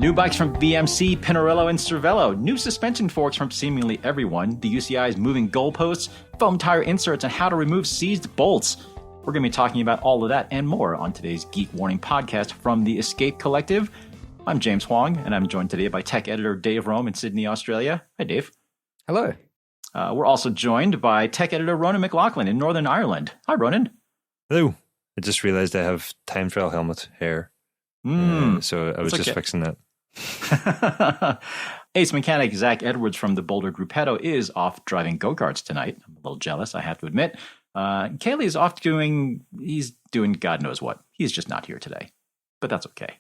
New bikes from BMC, Pinarello, and Cervelo. New suspension forks from seemingly everyone. The UCI's moving goalposts, foam tire inserts, and how to remove seized bolts. We're going to be talking about all of that and more on today's Geek Warning podcast from the Escape Collective. I'm James Huang, and I'm joined today by tech editor Dave Rome in Sydney, Australia. Hi, Dave. Hello. We're also joined by tech editor Ronan McLaughlin in Northern Ireland. Hi, Ronan. Hello. I just realized I have time trial helmet hair. So I was just fixing that. Ace mechanic Zach Edwards from the Boulder Gruppetto is off driving go-karts tonight. I'm a little jealous, I have to admit. Kaylee is off he's doing God knows what. He's just not here today, but that's okay.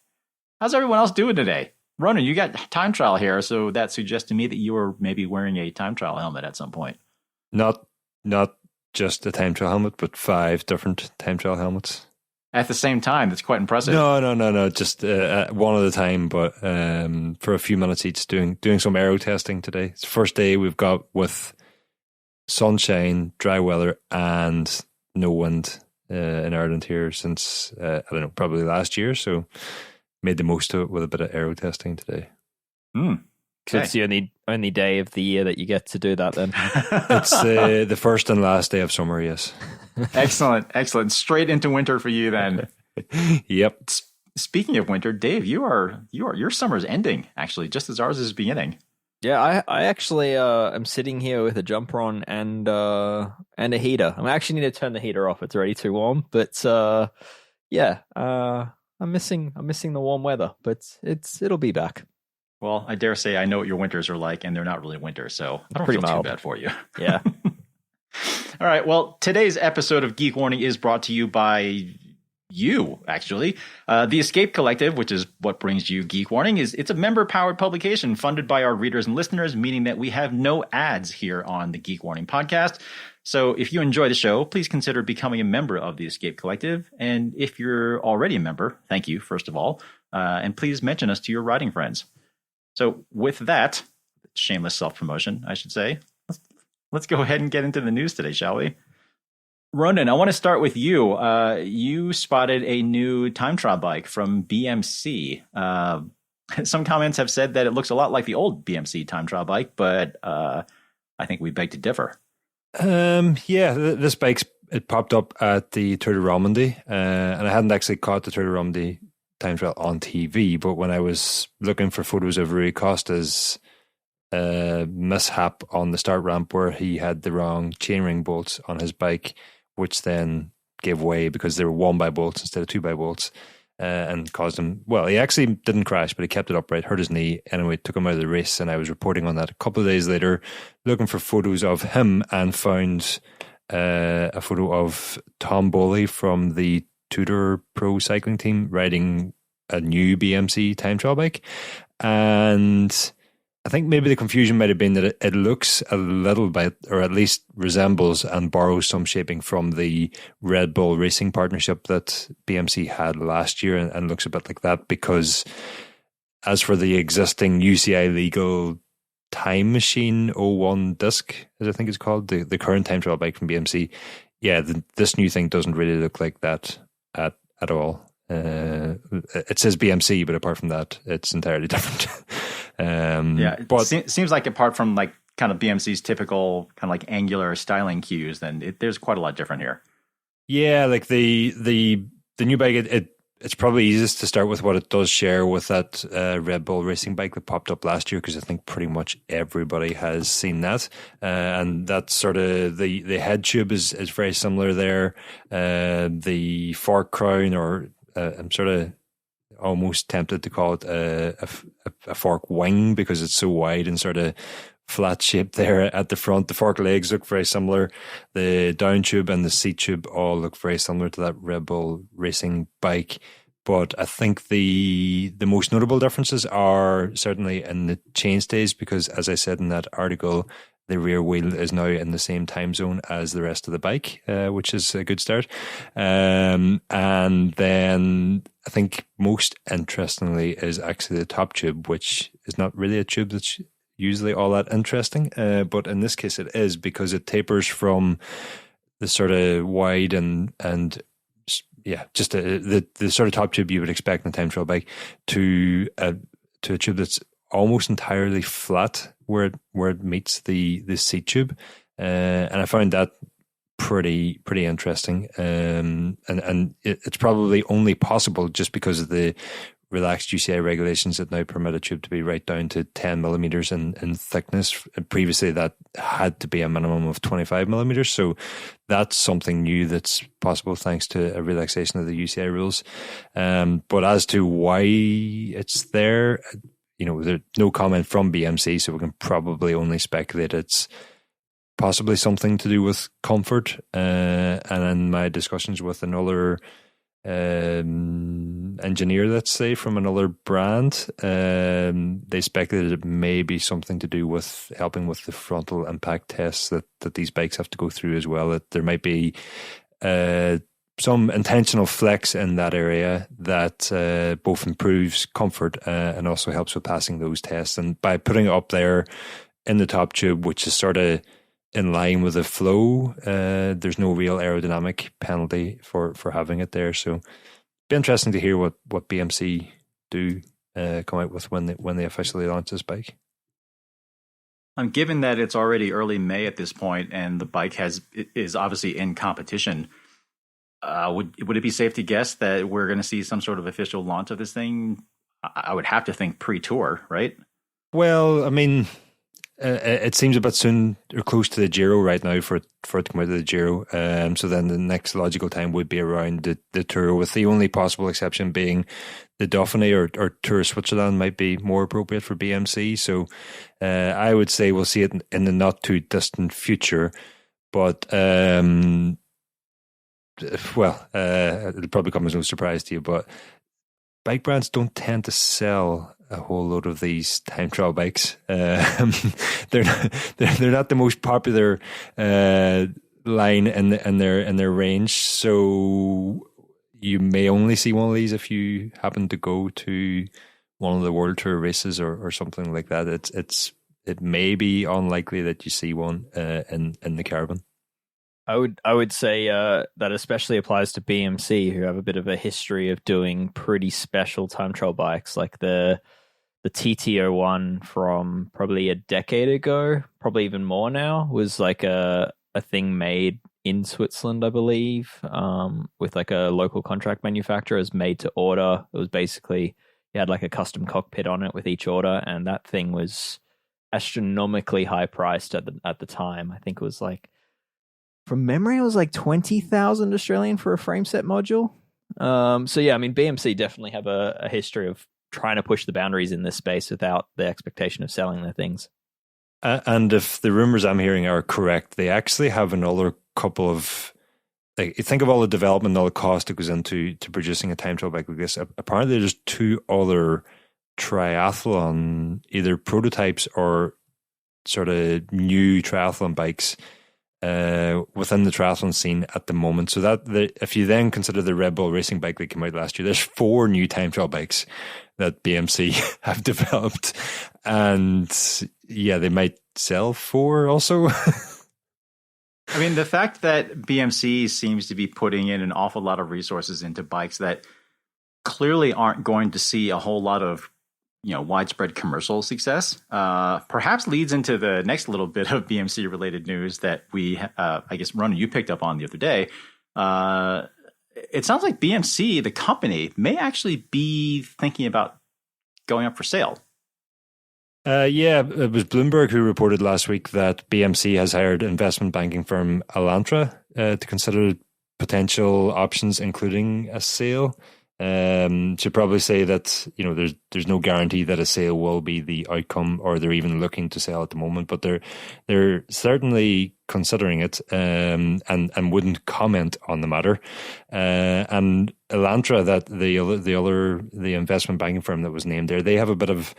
How's everyone else doing today? Ronan, you got time trial hair, so that suggests to me that you were maybe wearing a time trial helmet at some point. Not just a time trial helmet, but 5 different time trial helmets. At the same time, that's quite impressive. No. Just one at a time, but for a few minutes each, doing some aero testing today. It's the first day we've got with sunshine, dry weather, and no wind in Ireland here since, I don't know, probably last year. So made the most of it with a bit of aero testing today. Okay. So it's the only day of the year that you get to do that then? It's the first and last day of summer, yes. Excellent. Straight into winter for you then. Yep. Speaking of winter, Dave, your summer's ending, actually, just as ours is beginning. Yeah, I actually am sitting here with a jumper on and a heater. I actually need to turn the heater off. It's already too warm. But I'm missing the warm weather, but it'll be back. Well, I dare say I know what your winters are like, and they're not really winter, so I don't Pretty feel mild. too bad for you. Yeah. All right. Well, today's episode of Geek Warning is brought to you by you, actually. The Escape Collective, which is what brings you Geek Warning, it's a member-powered publication funded by our readers and listeners, meaning that we have no ads here on the Geek Warning podcast. So if you enjoy the show, please consider becoming a member of the Escape Collective. And if you're already a member, thank you, first of all. And please mention us to your writing friends. So with that, shameless self-promotion, I should say, let's go ahead and get into the news today, shall we? Ronan, I want to start with you. You spotted a new time trial bike from BMC. Some comments have said that it looks a lot like the old BMC time trial bike, but I think we beg to differ. This it popped up at the Tour de Romandie, and I hadn't actually caught the Tour de Romandie time trial on TV, but when I was looking for photos of Rui Costa's mishap on the start ramp where he had the wrong chainring bolts on his bike, which then gave way because they were 1x bolts instead of 2x bolts, and caused him, well, he actually didn't crash, but he kept it upright, hurt his knee, anyway, took him out of the race, and I was reporting on that a couple of days later, looking for photos of him, and found a photo of Tom Bowley from the Tudor Pro cycling team riding a new BMC time trial bike. And I think maybe the confusion might have been that it looks a little bit, or at least resembles and borrows some shaping from the Red Bull racing partnership that BMC had last year, and looks a bit like that, because as for the existing UCI legal Time Machine 01 disc, as I think it's called, the current time trial bike from BMC, this new thing doesn't really look like that at all. It says BMC, but apart from that, it's entirely different. It seems like apart from like kind of BMC's typical kind of like angular styling cues, then there's quite a lot different here. Yeah, like the new bike, it's probably easiest to start with what it does share with that Red Bull racing bike that popped up last year, because I think pretty much everybody has seen that. And that's sort of the head tube is very similar there. The fork crown, or I'm sort of almost tempted to call it a fork wing, because it's so wide and sort of flat shaped there at the front. The fork legs look very similar. The down tube and the seat tube all look very similar to that Red Bull racing bike. But I think the most notable differences are certainly in the chainstays, because as I said in that article, the rear wheel is now in the same time zone as the rest of the bike, which is a good start. And then I think most interestingly is actually the top tube, which is not really a tube that's usually all that interesting. But in this case it is, because it tapers from the sort of wide and just the sort of top tube you would expect in a time trial bike to to a tube that's almost entirely flat where it meets the seat tube, and I found that pretty interesting. And it's probably only possible just because of the relaxed UCI regulations that now permit a tube to be right down to 10 millimeters in thickness. Previously, that had to be a minimum of 25 millimeters. So that's something new that's possible thanks to a relaxation of the UCI rules. But as to why it's there, there's no comment from BMC, so we can probably only speculate it's possibly something to do with comfort. And in my discussions with another engineer, let's say, from another brand, they speculated it may be something to do with helping with the frontal impact tests that these bikes have to go through as well, that there might be some intentional flex in that area that both improves comfort and also helps with passing those tests. And by putting it up there in the top tube, which is sort of in line with the flow, there's no real aerodynamic penalty for having it there. So it'd be interesting to hear what BMC do come out with when they officially launch this bike. Given that it's already early May at this point and the bike is obviously in competition, would it be safe to guess that we're going to see some sort of official launch of this thing? I would have to think pre-tour, right? Well, I mean, it seems a bit soon or close to the Giro right now for it to come out of the Giro. So then the next logical time would be around the Tour, with the only possible exception being the Dauphiné or Tour of Switzerland might be more appropriate for BMC. So I would say we'll see it in the not too distant future. But it'll probably come as no surprise to you, but bike brands don't tend to sell a whole load of these time trial bikes. They're not the most popular line in their range. So you may only see one of these if you happen to go to one of the World Tour races or something like that. It may be unlikely that you see one in the caravan. I would say that especially applies to BMC, who have a bit of a history of doing pretty special time trial bikes, like the TT01 from probably a decade ago, probably even more now, was like a thing made in Switzerland, I believe, with like a local contract manufacturer. It was made to order. It was basically, you had like a custom cockpit on it with each order, and that thing was astronomically high priced at the time. I think it was like, from memory, it was like 20,000 Australian for a frame set module. So yeah, I mean, BMC definitely have a history of trying to push the boundaries in this space without the expectation of selling their things. And if the rumors I'm hearing are correct, they actually have another couple of, like, think of all the development and all the cost that goes into producing a time trial bike like this. Apparently there's two other triathlon, either prototypes or sort of new triathlon bikes within the triathlon scene at the moment. So that if you then consider the Red Bull racing bike that came out last year, there's 4 new time trial bikes that BMC have developed, and yeah, they might sell 4 also. I mean, the fact that BMC seems to be putting in an awful lot of resources into bikes that clearly aren't going to see a whole lot of widespread commercial success, perhaps leads into the next little bit of BMC related news that we, I guess, Ronan, you picked up on the other day. It sounds like BMC, the company, may actually be thinking about going up for sale. Yeah, it was Bloomberg who reported last week that BMC has hired investment banking firm Alantra to consider potential options, including a sale. Should probably say that there's no guarantee that a sale will be the outcome, or they're even looking to sell at the moment, but they're certainly considering it, and wouldn't comment on the matter. And Elantra, that the investment banking firm that was named there, they have a bit of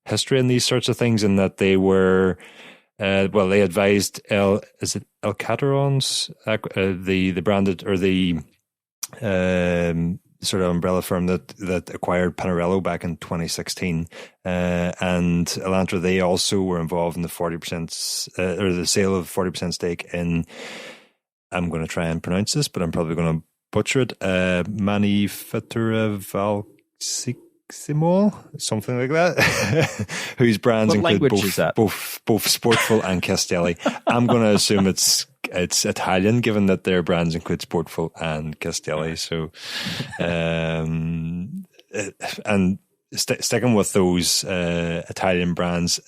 history in these sorts of things, in that they were they advised El Cateron's the branded, or the sort of umbrella firm that acquired Pinarello back in 2016, and Elantra, they also were involved in the 40% or the sale of 40% stake in, I'm going to try and pronounce this, but I'm probably going to butcher it, Manifattura Valsica, Maximo, something like that, whose brands What include language is that? both Sportful and Castelli. I'm going to assume it's Italian, given that their brands include Sportful and Castelli. So, and sticking with those Italian brands,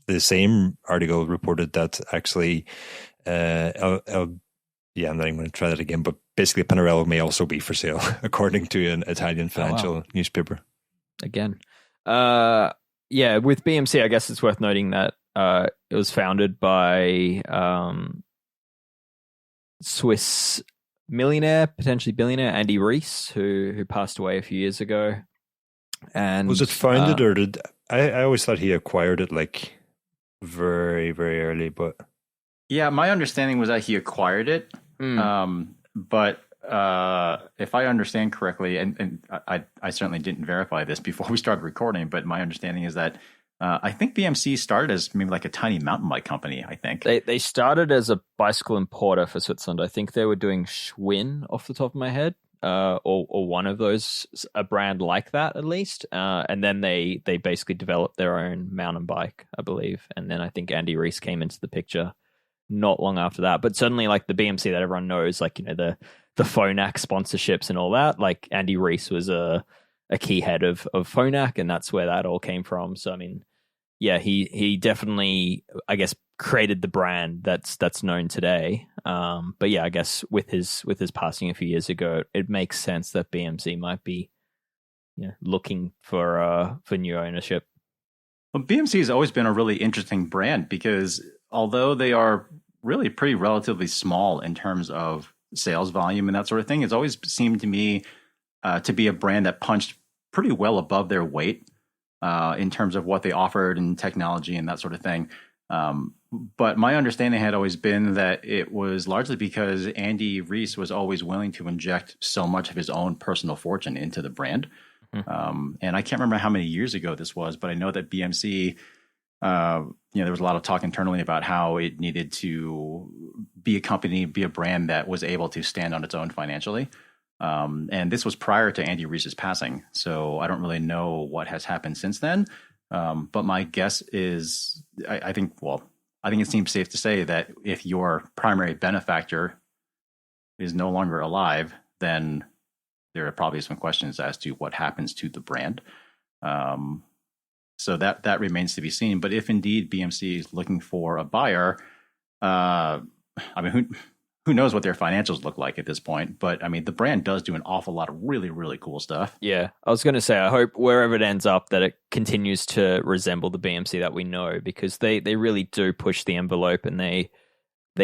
the same article reported that actually, I'm not even going to try that again, but basically Pinarello may also be for sale, according to an Italian financial newspaper. Again. With BMC, I guess it's worth noting that it was founded by Swiss millionaire, potentially billionaire, Andy Rees, who passed away a few years ago. And was it founded or did I always thought he acquired it like very, very early, but yeah, my understanding was that he acquired it. But if I understand correctly, and I certainly didn't verify this before we started recording, but my understanding is that I think BMC started as maybe like a tiny mountain bike company, I think. They started as a bicycle importer for Switzerland. I think they were doing Schwinn off the top of my head, or one of those, a brand like that at least. And then they basically developed their own mountain bike, I believe. And then I think Andy Rees came into the picture not long after that. But certainly like the BMC that everyone knows, like, you know, the Phonak sponsorships and all that, like Andy Rees was a key head of Phonak, and that's where that all came from. So I mean, yeah, he definitely, I guess, created the brand that's known today. But yeah, I guess with his passing a few years ago, it makes sense that BMC might be, you know, looking for new ownership. Well, BMC has always been a really interesting brand because although they are really pretty relatively small in terms of sales volume and that sort of thing, it's always seemed to me to be a brand that punched pretty well above their weight in terms of what they offered in technology and that sort of thing. But my understanding had always been that it was largely because Andy Rees was always willing to inject so much of his own personal fortune into the brand. And I can't remember how many years ago this was, but I know that BMC, there was a lot of talk internally about how it needed to be a company, be a brand that was able to stand on its own financially. And this was prior to Andy Rees's passing. So I don't really know what has happened since then. But my guess is, I think it seems safe to say that if your primary benefactor is no longer alive, then there are probably some questions as to what happens to the brand. So that remains to be seen. But if indeed BMC is looking for a buyer, who knows what their financials look like at this point? But I mean, the brand does do an awful lot of really, really cool stuff. Yeah, I was going to say, I hope wherever it ends up that it continues to resemble the BMC that we know, because they really do push the envelope, and they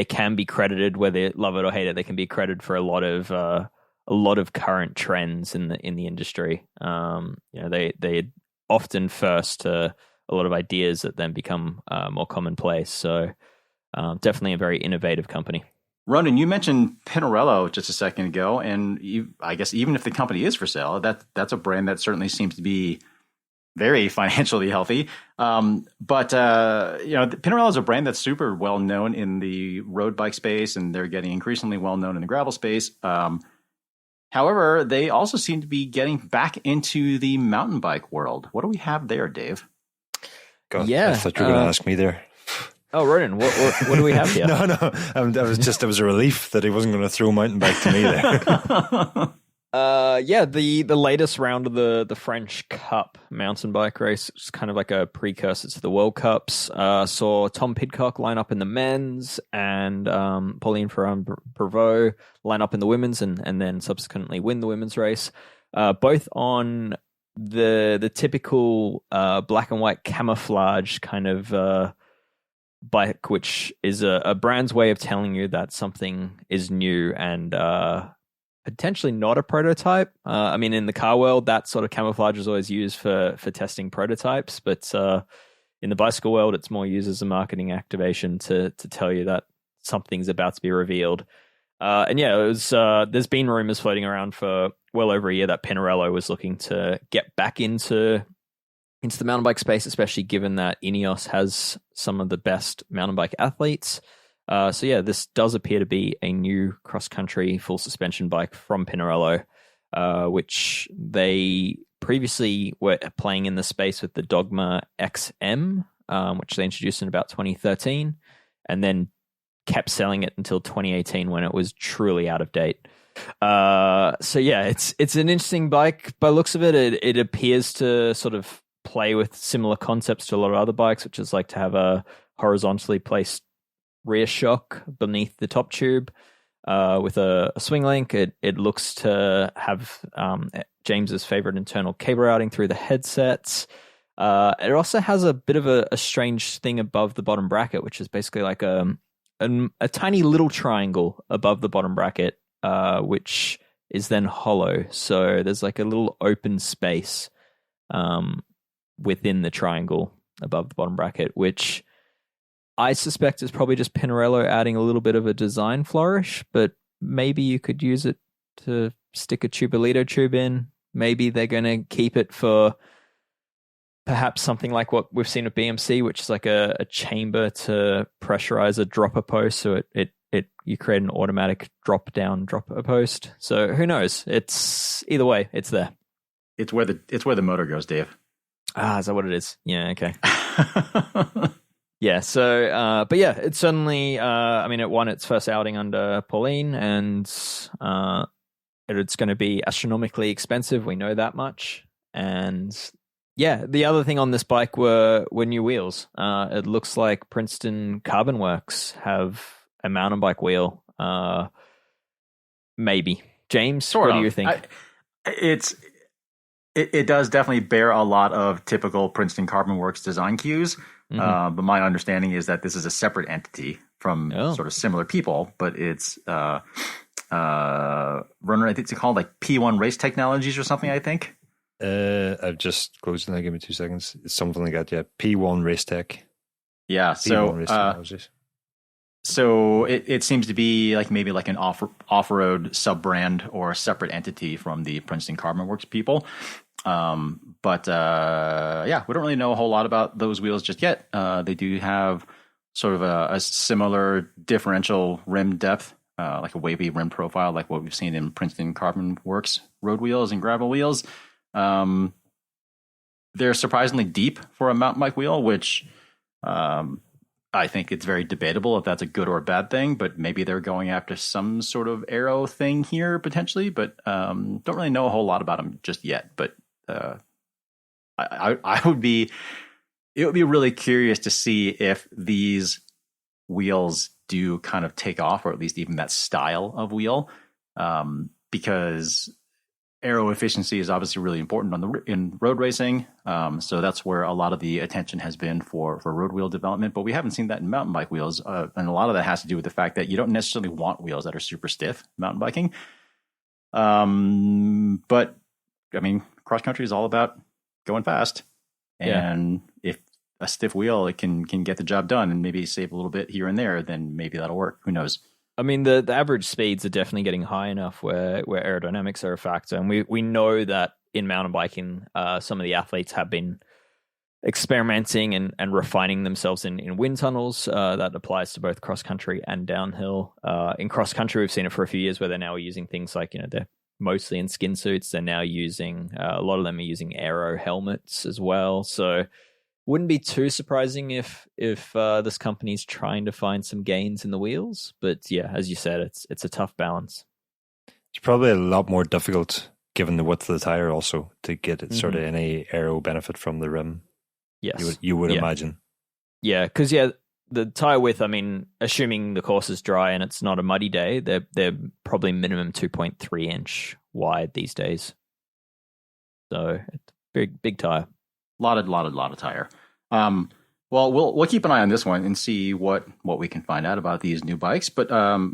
can be credited, whether they love it or hate it. They can be credited for a lot of current trends in the industry. They often first to a lot of ideas that then become more commonplace. So definitely a very innovative company. Ronan, you mentioned Pinarello just a second ago, and I guess even if the company is for sale, that's a brand that certainly seems to be very financially healthy. But Pinarello is a brand that's super well known in the road bike space, and they're getting increasingly well known in the gravel space. However, they also seem to be getting back into the mountain bike world. What do we have there, Dave? God, yeah, I thought you were going to ask me there. Oh, Ronan, what do we have here? No. It was a relief that he wasn't going to throw a mountain bike to me there. The latest round of the French Cup mountain bike race, it's kind of like a precursor to the World Cups. Saw Tom Pidcock line up in the men's, and Pauline Ferrand-Prévot line up in the women's, and then subsequently win the women's race. Both on the typical black and white camouflage kind of bike, which is a brand's way of telling you that something is new and potentially not a prototype. In the car world, that sort of camouflage is always used for testing prototypes, but in the bicycle world, it's more used as a marketing activation to tell you that something's about to be revealed. There's been rumors floating around for well over a year that Pinarello was looking to get back into the mountain bike space, especially given that Ineos has some of the best mountain bike athletes. This does appear to be a new cross-country full suspension bike from Pinarello, which they previously were playing in the space with the Dogma XM, which they introduced in about 2013, and then kept selling it until 2018 when it was truly out of date. So yeah, it's an interesting bike. By the looks of it, it appears to sort of play with similar concepts to a lot of other bikes, which is like to have a horizontally placed rear shock beneath the top tube with a swing link. It looks to have James's favorite internal cable routing through the headsets. It also has a bit of a strange thing above the bottom bracket, which is basically like a tiny little triangle above the bottom bracket, which is then hollow. So there's like a little open space within the triangle above the bottom bracket, which I suspect is probably just Pinarello adding a little bit of a design flourish, but maybe you could use it to stick a Tubolito tube in. Maybe they're going to keep it for perhaps something like what we've seen at BMC, which is like a chamber to pressurize a dropper post. So you create an automatic drop down dropper post. So who knows? It's either way, it's there. It's where the motor goes, Dave. Is that what it is? Yeah. Okay. Yeah. So, but yeah, it's certainly. I mean, it won its first outing under Pauline, and it's going to be astronomically expensive. We know that much. And yeah, the other thing on this bike were new wheels. It looks like Princeton Carbon Works have a mountain bike wheel. Maybe. James, what do you think? It does definitely bear a lot of typical Princeton Carbon Works design cues. But my understanding is that this is a separate entity from sort of similar people, but it's runner. I think it's called like P1 Race Technologies or something. I think. I've just closed it now. Give me 2 seconds. It's something like that. Yeah, P1 Race Tech. Yeah. P1 Race Technologies. So it seems to be like maybe like an off-road sub-brand or a separate entity from the Princeton Carbon Works people. But yeah, we don't really know a whole lot about those wheels just yet. They do have sort of a similar differential rim depth, like a wavy rim profile, like what we've seen in Princeton Carbon Works road wheels and gravel wheels. They're surprisingly deep for a mountain bike wheel, which I think it's very debatable if that's a good or a bad thing, but maybe they're going after some sort of aero thing here potentially, but don't really know a whole lot about them just yet. But it would be really curious to see if these wheels do kind of take off, or at least even that style of wheel, because aero efficiency is obviously really important in road racing. So that's where a lot of the attention has been for road wheel development, but we haven't seen that in mountain bike wheels. And a lot of that has to do with the fact that you don't necessarily want wheels that are super stiff mountain biking. But I mean, cross country is all about going fast. And if a stiff wheel, it can get the job done and maybe save a little bit here and there, then maybe that'll work. Who knows? I mean, the average speeds are definitely getting high enough where aerodynamics are a factor. And we know that in mountain biking, some of the athletes have been experimenting and refining themselves in wind tunnels. That applies to both cross country and downhill. In cross country, we've seen it for a few years where they're now using things like, they're mostly in skin suits. They're now using, a lot of them are using aero helmets as well. So wouldn't be too surprising if this company's trying to find some gains in the wheels. But yeah, as you said, it's a tough balance. It's probably a lot more difficult given the width of the tire also to get it sort of any aero benefit from the rim. Yes. You would imagine. Yeah, because the tire width, I mean, assuming the course is dry and it's not a muddy day, they're probably minimum 2.3 inch wide these days. So it's a big tire. Lot of tire. Well, we'll keep an eye on this one and see what we can find out about these new bikes. But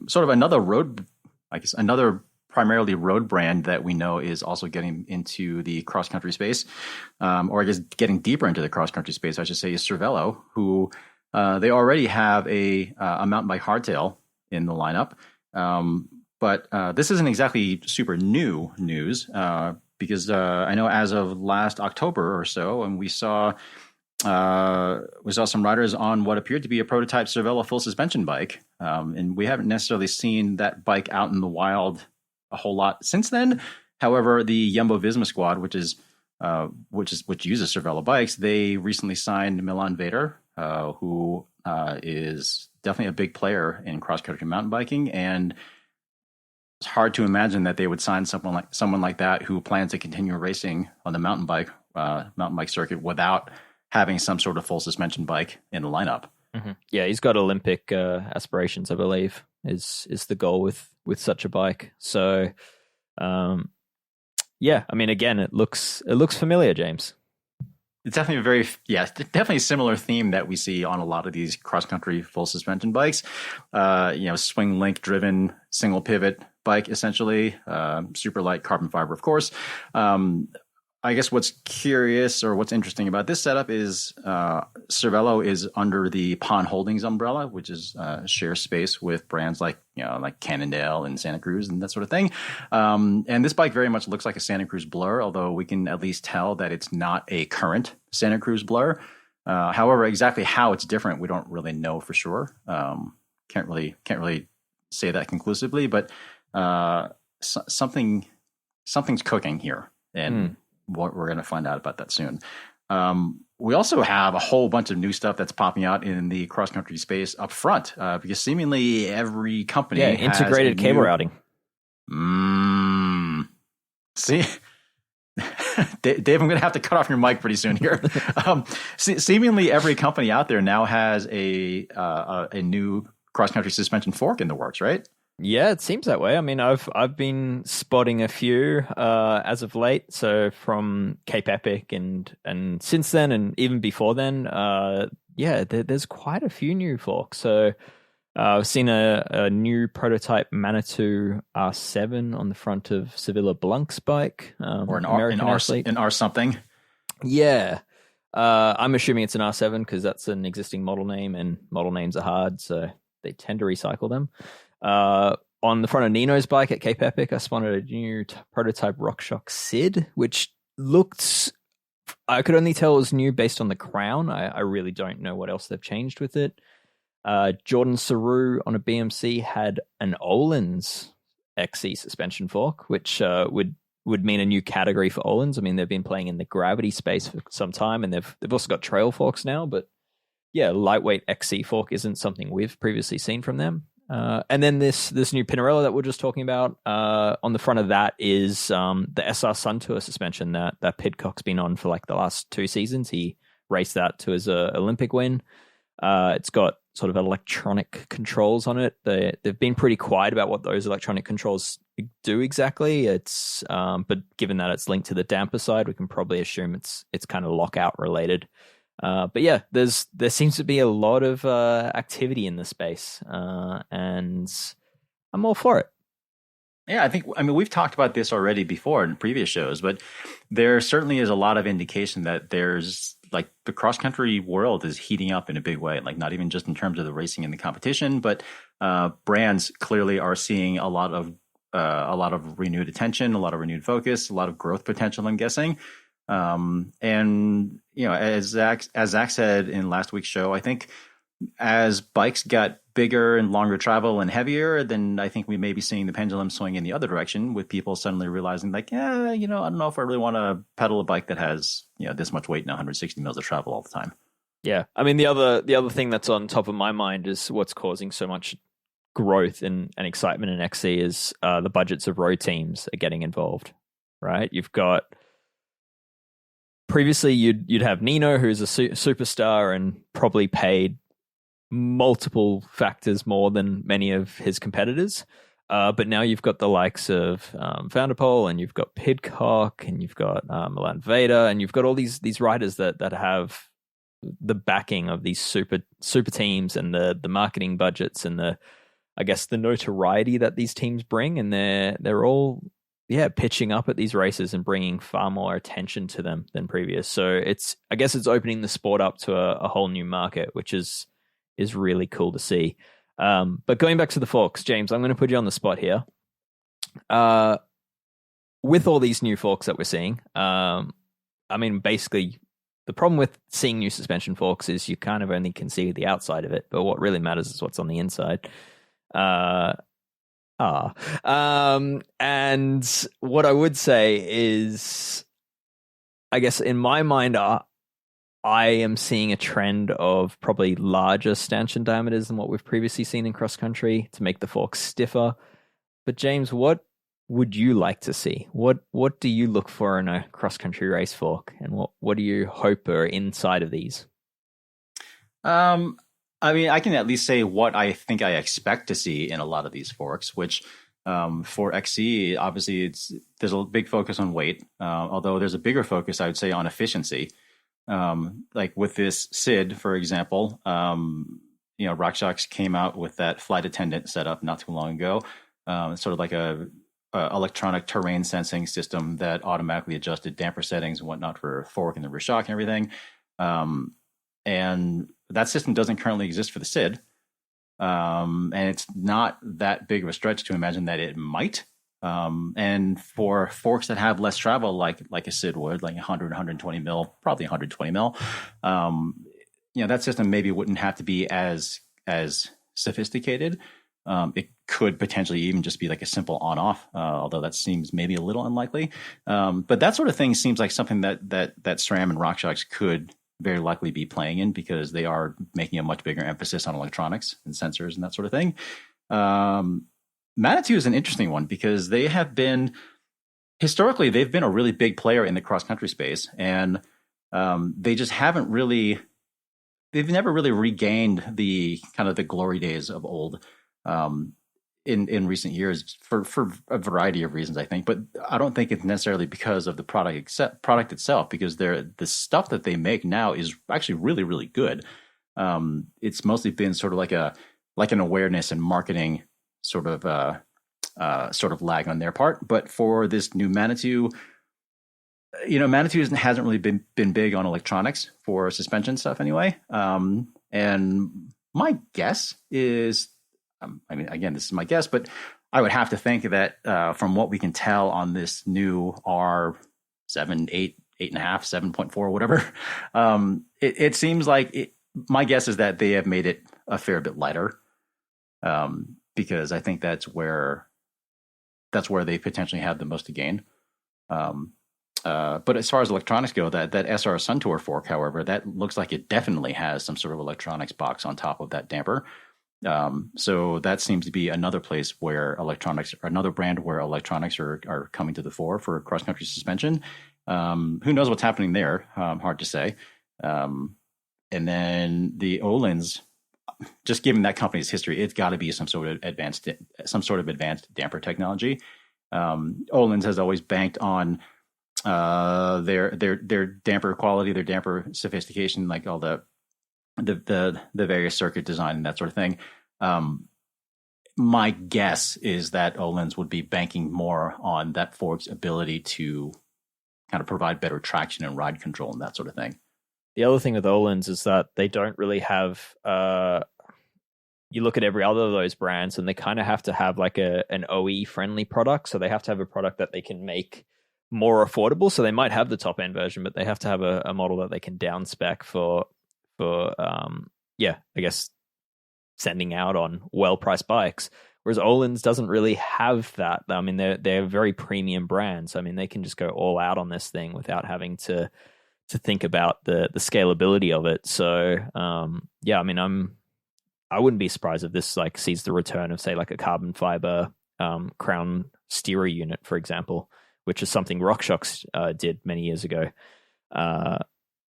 sort of another primarily road brand that we know is also getting into the cross country space, or I guess getting deeper into the cross country space, I should say, is Cervelo, who they already have a mountain bike hardtail in the lineup. But this isn't exactly super new news. Because I know as of last October or so, and we saw some riders on what appeared to be a prototype Cervelo full suspension bike, and we haven't necessarily seen that bike out in the wild a whole lot since then. However, the Jumbo Visma squad, which is which uses Cervelo bikes, they recently signed Milan Vader, who is definitely a big player in cross country mountain biking, and it's hard to imagine that they would sign someone like that who plans to continue racing on the mountain bike circuit without having some sort of full suspension bike in the lineup. Mm-hmm. Yeah, he's got Olympic aspirations, I believe, is the goal with such a bike. So, yeah, I mean, again, it looks familiar, James. It's definitely definitely a similar theme that we see on a lot of these cross country full suspension bikes. Swing link driven single pivot bike, essentially, super light carbon fiber, of course. I guess what's curious or what's interesting about this setup is Cervelo is under the Pond Holdings umbrella, which is share space with brands like Cannondale and Santa Cruz and that sort of thing. And this bike very much looks like a Santa Cruz Blur, although we can at least tell that it's not a current Santa Cruz Blur. However, exactly how it's different, we don't really know for sure. Can't really say that conclusively, but something's cooking here, and we're going to find out about that soon. We also have a whole bunch of new stuff that's popping out in the cross country space up front, because seemingly every company has integrated cable routing. See, Dave, I'm going to have to cut off your mic pretty soon here. Seemingly every company out there now has a new cross country suspension fork in the works, right? Yeah, it seems that way. I mean, I've been spotting a few as of late. So from Cape Epic and since then, and even before then, there's quite a few new forks. So I've seen a new prototype Manitou R7 on the front of Sevilla Blanc's bike, or an R something. Yeah. I'm assuming it's an R7 because that's an existing model name, and model names are hard, so they tend to recycle them. On the front of Nino's bike at Cape Epic, I spotted a new prototype RockShox Sid, which looked, I could only tell it was new based on the crown. I really don't know what else they've changed with it. Jordan Saru on a BMC had an Öhlins XC suspension fork, which would mean a new category for Öhlins. I mean, they've been playing in the gravity space for some time, and they've also got trail forks now, but yeah, lightweight XC fork isn't something we've previously seen from them. And then this new Pinarello that we're just talking about, on the front of that is the SR Sun Tour suspension that Pidcock's been on for like the last 2 seasons. He raced that to his Olympic win. It's got sort of electronic controls on it. They've been pretty quiet about what those electronic controls do exactly. It's but given that it's linked to the damper side, we can probably assume it's kind of lockout related. But yeah, there seems to be a lot of activity in the space, and I'm all for it. Yeah, I mean, we've talked about this already before in previous shows, but there certainly is a lot of indication that there's like the cross country world is heating up in a big way. Like not even just in terms of the racing and the competition, but brands clearly are seeing a lot of renewed attention, a lot of renewed focus, a lot of growth potential, I'm guessing. And as Zach said in last week's show, I think as bikes got bigger and longer travel and heavier, then I think we may be seeing the pendulum swing in the other direction, with people suddenly realizing like, I don't know if I really want to pedal a bike that has, this much weight and 160 miles of travel all the time. Yeah. I mean, the other thing that's on top of my mind is what's causing so much growth and excitement in XC is the budgets of road teams are getting involved, right? You've got previously you'd have Nino, who's a superstar and probably paid multiple factors more than many of his competitors. But now you've got the likes of Vanderpoel, and you've got Pidcock, and you've got Milan Vader, and you've got all these riders that have the backing of these super teams and the marketing budgets and the notoriety that these teams bring, and they're all pitching up at these races and bringing far more attention to them than previous. So it's opening the sport up to a whole new market, which is really cool to see. But going back to the forks, James, I'm going to put you on the spot here. With all these new forks that we're seeing, I mean, basically, the problem with seeing new suspension forks is you kind of only can see the outside of it, but what really matters is what's on the inside. And what I would say is I guess in my mind, I am seeing a trend of probably larger stanchion diameters than what we've previously seen in cross country to make the forks stiffer. But James, what would you like to see? What do you look for in a cross country race fork, and what do you hope are inside of these? I mean, I can at least say what I think I expect to see in a lot of these forks, which for XC, obviously there's a big focus on weight, although there's a bigger focus, I would say, on efficiency. Like with this SID, for example, RockShox came out with that flight attendant setup not too long ago. It's sort of like a electronic terrain sensing system that automatically adjusted damper settings and whatnot for fork and the rear shock and everything. And that system doesn't currently exist for the SID. And it's not that big of a stretch to imagine that it might. And for forks that have less travel, like a SID would, like 100, 120 mil, probably 120 mil, that system maybe wouldn't have to be as sophisticated. It could potentially even just be like a simple on-off, although that seems maybe a little unlikely. But that sort of thing seems like something that SRAM and RockShox could very likely be playing in, because they are making a much bigger emphasis on electronics and sensors and that sort of thing. Manitou is an interesting one because they have been, historically, they've been a really big player in the cross-country space, and they just haven't really, they've never really regained the kind of the glory days of old in recent years for a variety of reasons, I think. But I don't think it's necessarily because of the product itself, because the stuff that they make now is actually really, really good. It's mostly been sort of like an awareness and marketing sort of lag on their part. But for this new Manitou, Manitou hasn't really been big on electronics for suspension stuff anyway. And my guess is, again, this is my guess, but I would have to think that from what we can tell on this new R7, 8, 8.5, 7.4, whatever, it seems like my guess is that they have made it a fair bit lighter, because I think that's where they potentially have the most to gain. But as far as electronics go, that SR Suntour fork, however, that looks like it definitely has some sort of electronics box on top of that damper. So that seems to be another place where another brand where electronics are coming to the fore for cross-country suspension. Who knows what's happening there? Hard to say. And then the Öhlins, just given that company's history, it's got to be some sort of advanced damper technology. Öhlins has always banked on their damper quality, their damper sophistication, like all the various circuit design and that sort of thing. My guess is that Öhlins would be banking more on that fork's ability to kind of provide better traction and ride control and that sort of thing. The other thing with Öhlins is that they don't really have, you look at every other of those brands and they kind of have to have like an OE friendly product. So they have to have a product that they can make more affordable. So they might have the top end version, but they have to have a model that they can down spec for I guess sending out on well-priced bikes. Whereas Öhlins doesn't really have that. I mean, they're very premium brands. I mean, they can just go all out on this thing without having to think about the scalability of it. So, I mean, I wouldn't be surprised if this like sees the return of, say, like a carbon fiber crown steerer unit, for example, which is something RockShox did many years ago.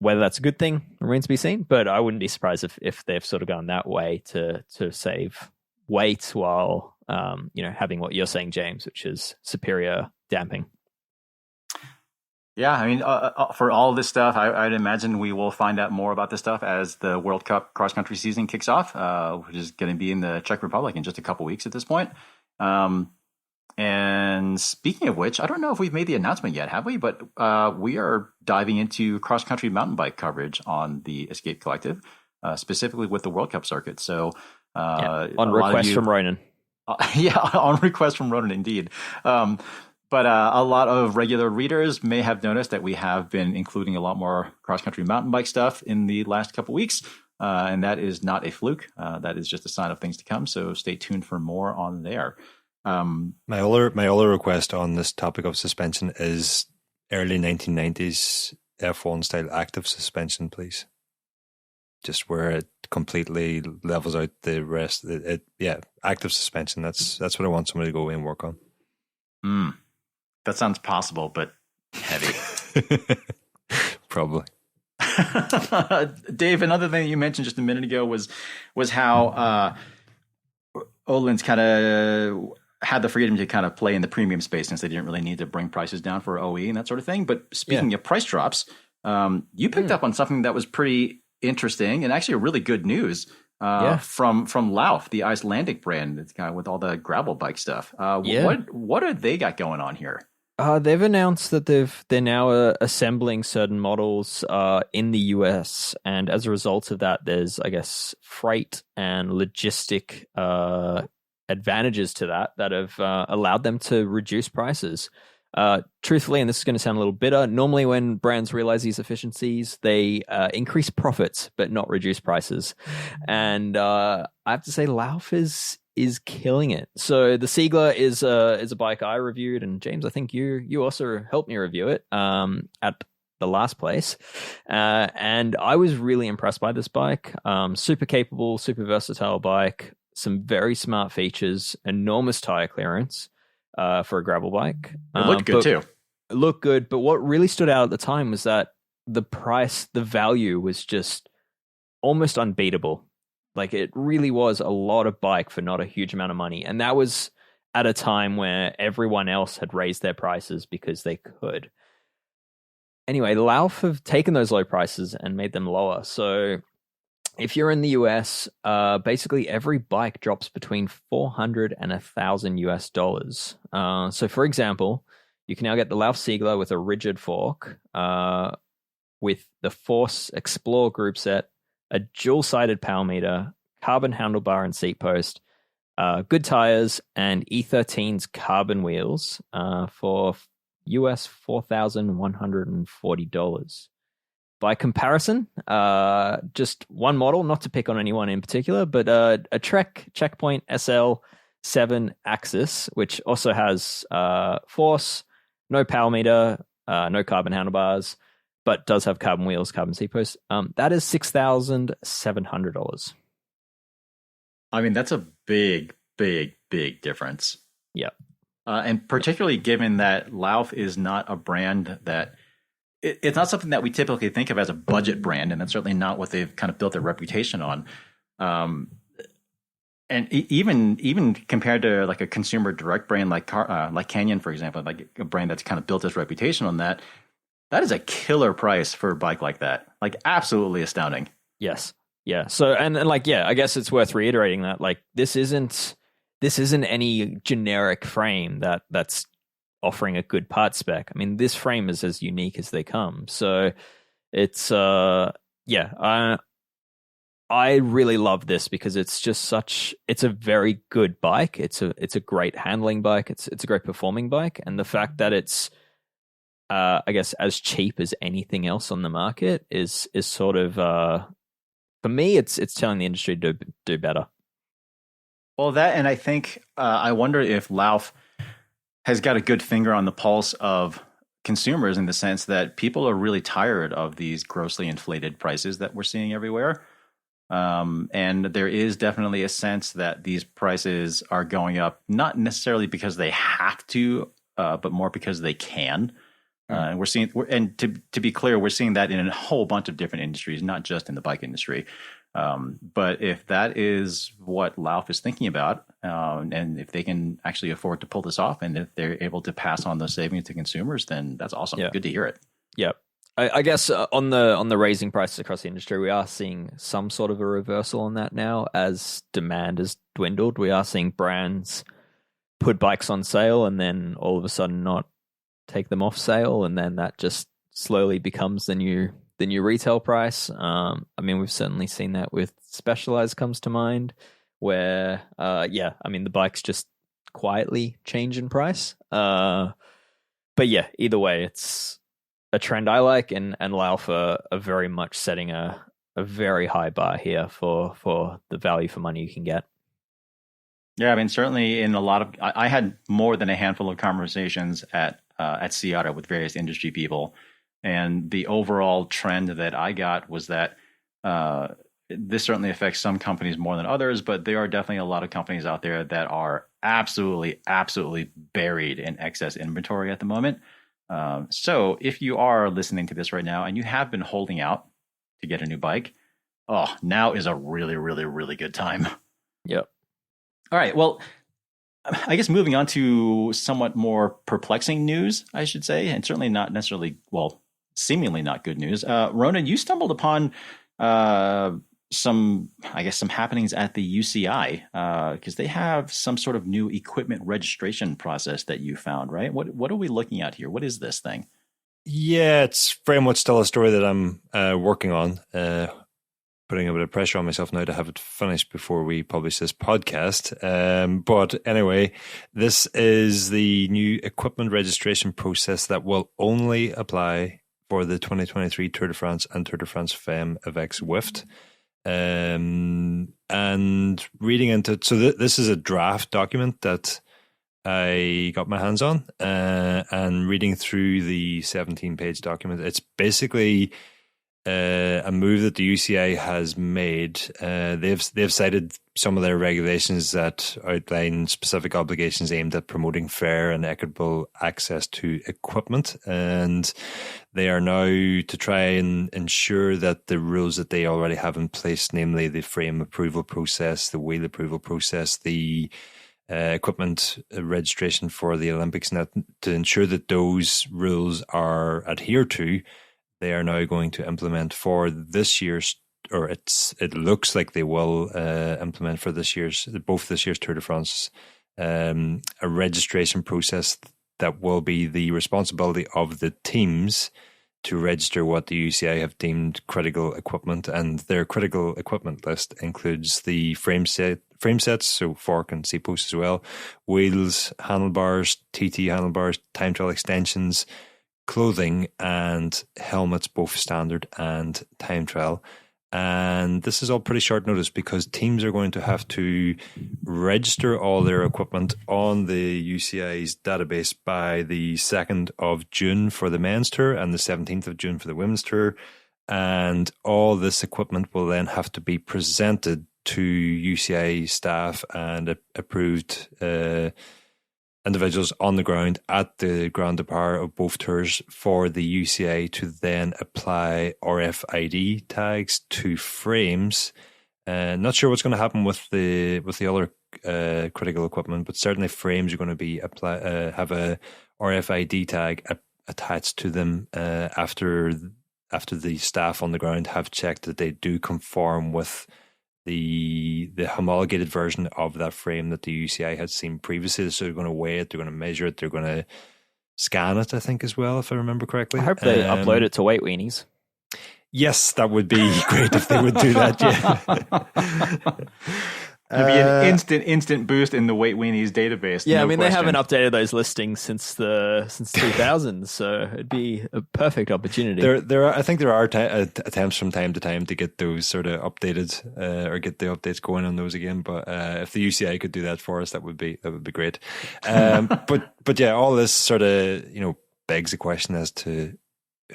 Whether that's a good thing remains to be seen, but I wouldn't be surprised if they've sort of gone that way to save weight while having what you're saying, James, which is superior damping. Yeah, I mean, for all this stuff, I'd imagine we will find out more about this stuff as the World Cup cross-country season kicks off, which is going to be in the Czech Republic in just a couple weeks at this point. And speaking of which, I don't know if we've made the announcement yet, have we? But we are diving into cross-country mountain bike coverage on the Escape Collective, specifically with the World Cup circuit. So on request from Ronan. On request from Ronan, indeed. But a lot of regular readers may have noticed that we have been including a lot more cross-country mountain bike stuff in the last couple weeks, and that is not a fluke. That is just a sign of things to come. So stay tuned for more on there. My other request on this topic of suspension is early 1990s F1 style active suspension, please. Just where it completely levels out the rest. Yeah, active suspension. That's what I want somebody to go away and work on. That sounds possible, but heavy. Probably. Dave, another thing you mentioned just a minute ago was how Öhlins kind of had the freedom to kind of play in the premium space since they didn't really need to bring prices down for OE and that sort of thing. But speaking of price drops, you picked up on something that was pretty interesting and actually a really good news from Lauf, the Icelandic brand. It's kind of with all the gravel bike stuff. What are they got going on here? They've announced that they're now assembling certain models in the US, and as a result of that, there's, I guess, freight and logistic advantages to that have allowed them to reduce prices. Truthfully, and this is going to sound a little bitter, normally when brands realize these efficiencies, they increase profits but not reduce prices. And I have to say, Lauf is killing it. So the Seigla is a bike I reviewed, and James, I think you also helped me review it at the last place, and I was really impressed by this bike. Super capable, super versatile bike, some very smart features, enormous tire clearance for a gravel bike. It looked good too. It looked good, but what really stood out at the time was that the price, the value was just almost unbeatable. Like, it really was a lot of bike for not a huge amount of money. And that was at a time where everyone else had raised their prices because they could. Anyway, Lauf have taken those low prices and made them lower. So if you're in the US, basically every bike drops between $400 and $1,000 US. So for example, you can now get the Lauf Seigla with a rigid fork, with the Force Explore group set, a dual-sided power meter, carbon handlebar and seat post, good tires, and E13's carbon wheels for US $4,140. By comparison, just one model, not to pick on anyone in particular, but a Trek Checkpoint SL7 Axis, which also has Force, no power meter, no carbon handlebars, but does have carbon wheels, carbon seat posts. That is $6,700. I mean, that's a big difference. Yeah. And particularly given that Lauf is not a brand that it's not something that we typically think of as a budget brand, and that's certainly not what they've kind of built their reputation on. And even compared to like a consumer direct brand like Canyon, for example, like a brand that's kind of built its reputation on that, that is a killer price for a bike like that. Like, absolutely astounding. Yes. Yeah. So, and like, yeah, I guess it's worth reiterating that, like, this isn't any generic frame that's offering a good part spec. I mean, this frame is as unique as they come. So it's, I really love this because it's just it's a very good bike. It's a great handling bike. It's a great performing bike. And the fact that it's, I guess, as cheap as anything else on the market is sort of, for me, it's telling the industry to do better. Well, that, and I think, I wonder if Lauf has got a good finger on the pulse of consumers in the sense that people are really tired of these grossly inflated prices that we're seeing everywhere. And there is definitely a sense that these prices are going up, not necessarily because they have to, but more because they can. And we're seeing, and to be clear, we're seeing that in a whole bunch of different industries, not just in the bike industry. But if that is what Lauf is thinking about, and if they can actually afford to pull this off, and if they're able to pass on those savings to consumers, then that's awesome. Yeah. Good to hear it. Yeah. I guess on the raising prices across the industry, we are seeing some sort of a reversal on that now as demand has dwindled. We are seeing brands put bikes on sale and then all of a sudden not take them off sale, and then that just slowly becomes the new retail price. I mean, we've certainly seen that with Specialized comes to mind, where I mean, the bikes just quietly change in price. But yeah, either way, it's a trend I like, and Lauf are very much setting a very high bar here for the value for money you can get. Yeah, I mean, certainly in a lot of, I had more than a handful of conversations at Seattle with various industry people And the overall trend that I got was that this certainly affects some companies more than others, but there are definitely a lot of companies out there that are absolutely buried in excess inventory at the moment. So if you are listening to this right now and you have been holding out to get a new bike, now is a really good time. Yep. All right. Well, I guess moving on to somewhat more perplexing news, I should say, and certainly not necessarily, seemingly not good news. Ronan, you stumbled upon some happenings at the UCI because they have some sort of new equipment registration process that you found, right? What are we looking at here? What is this thing? Yeah, it's very much still a story that I'm working on. Putting a bit of pressure on myself now to have it finished before we publish this podcast. But anyway, this is the new equipment registration process that will only apply for the 2023 Tour de France and Tour de France Femme avec Zwift. And reading into it, so this is a draft document that I got my hands on, and reading through the 17-page document, it's basically a move that the UCI has made. They've cited some of their regulations that outline specific obligations aimed at promoting fair and equitable access to equipment, and they are now to try and ensure that the rules that they already have in place, namely the frame approval process, the wheel approval process, the equipment registration for the Olympics, and that, to ensure that those rules are adhered to, they are now going to implement for this year's, or it looks like they will implement for both this year's Tour de France, a registration process that will be the responsibility of the teams to register what the UCI have deemed critical equipment, and their critical equipment list includes the frame sets, so fork and seat posts as well, wheels, handlebars, TT handlebars, time trial extensions, clothing, and helmets, both standard and time trial. And this is all pretty short notice because teams are going to have to register all their equipment on the UCI's database by the 2nd of June for the men's tour and the 17th of June for the women's tour. And all this equipment will then have to be presented to UCI staff and approved individuals on the ground at the Grand Depart of both tours for the UCI to then apply RFID tags to frames. Not sure what's going to happen with the other critical equipment, but certainly frames are going to be have a RFID tag attached to them after the staff on the ground have checked that they do conform with the homologated version of that frame that the UCI had seen previously. So they're going to weigh it, they're going to measure it, they're going to scan it, I think, as well, if I remember correctly. I hope they upload it to Weight Weenies. Yes, that would be great if they would do that, yeah. It'd be an instant boost in the Weight Weenies database. Yeah, no I mean, question. they haven't updated those listings since 2000, so it'd be a perfect opportunity. I think there are attempts from time to time to get those sort of updated or get the updates going on those again. But if the UCI could do that for us, that would be great. But yeah, all this sort of begs the question as to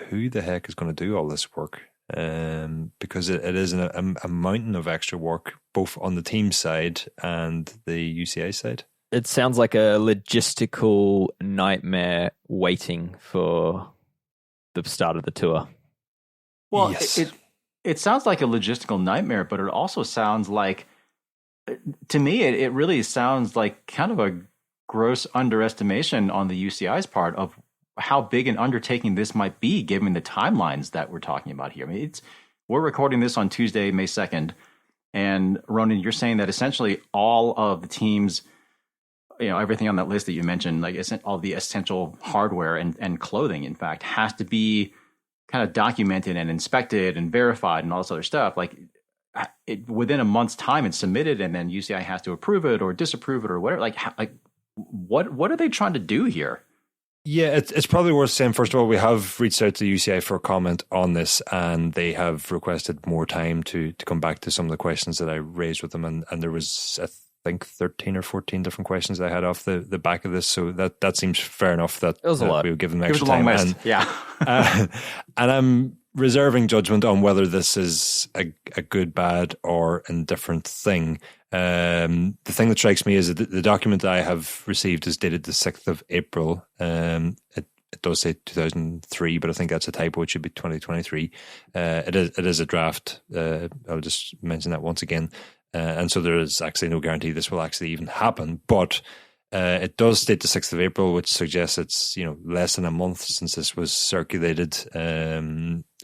who the heck is going to do all this work. Because it is a mountain of extra work, both on the team side and the UCI side. It sounds like a logistical nightmare waiting for the start of the tour. Well, yes. It sounds like a logistical nightmare, but it also sounds like, to me, it really sounds like kind of a gross underestimation on the UCI's part of how big an undertaking this might be, given the timelines that we're talking about here. I mean, we're recording this on Tuesday, May 2nd, and Ronan, you're saying that essentially all of the teams, everything on that list that you mentioned, like all the essential hardware and clothing, in fact, has to be kind of documented and inspected and verified and all this other stuff. Like within a month's time, it's submitted, and then UCI has to approve it or disapprove it or whatever. What are they trying to do here? Yeah, it's probably worth saying, first of all, we have reached out to UCI for a comment on this, and they have requested more time to come back to some of the questions that I raised with them. And there was, think 13 or 14 different questions I had off the back of this. So that seems fair enough that, it was a lot. we would give them It was extra a long time. list. Yeah. And I'm reserving judgment on whether this is a good, bad, or indifferent thing. The thing that strikes me is that the document that I have received is dated the 6th of April. It does say 2003, but I think that's a typo. It should be 2023. It is a draft. I'll just mention that once again. And so there is actually no guarantee this will actually even happen. But it does state the 6th of April, which suggests it's less than a month since this was circulated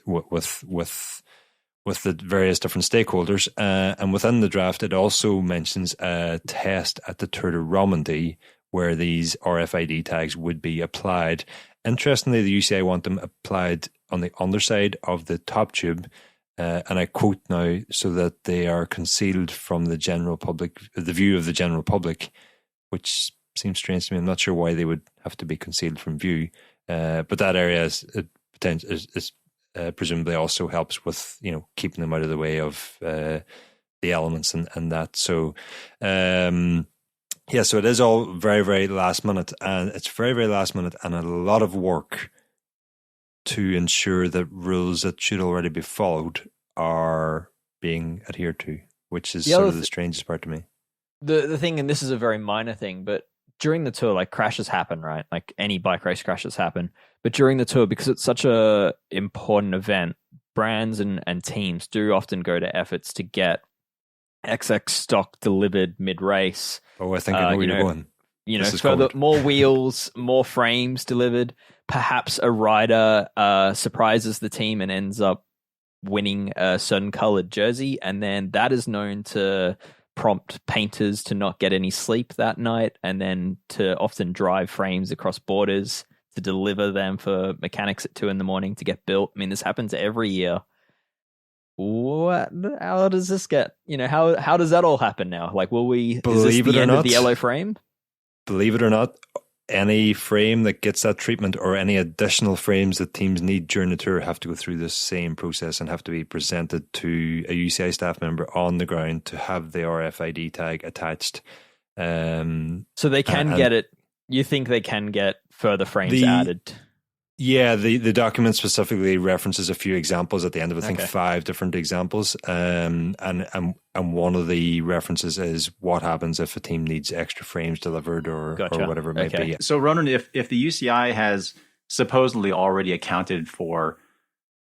with the various different stakeholders. And within the draft, it also mentions a test at the Tour de Romandie where these RFID tags would be applied. Interestingly, the UCI want them applied on the underside of the top tube, and I quote now, so that they are concealed from the general public, the view of the general public, which seems strange to me. I'm not sure why they would have to be concealed from view, but that area is presumably also helps with keeping them out of the way of the elements and that. So. So it is all very, very last minute, and it's very, very last minute, and a lot of work to ensure that rules that should already be followed are being adhered to, which is sort of the strangest part to me. The thing, and this is a very minor thing, but during the tour, like crashes happen, right? Like any bike race crashes happen. But during the tour, because it's such a important event, brands and teams do often go to efforts to get XX stock delivered mid-race. Oh, I think I know where you're going. More wheels, more frames delivered. Perhaps a rider surprises the team and ends up winning a certain colored jersey, and then that is known to prompt painters to not get any sleep that night, and then to often drive frames across borders to deliver them for mechanics at 2 a.m. to get built. I mean, this happens every year. What? How does this get? How does that all happen now? Like, will we? Is this the end of the yellow frame? Believe it or not, any frame that gets that treatment or any additional frames that teams need during the tour have to go through this same process and have to be presented to a UCI staff member on the ground to have the RFID tag attached. So they can get it. You think they can get further frames added? Yeah, the document specifically references a few examples at the end of it. I think 5 different examples, and one of the references is what happens if a team needs extra frames delivered or whatever it might be. So Ronan, if the UCI has supposedly already accounted for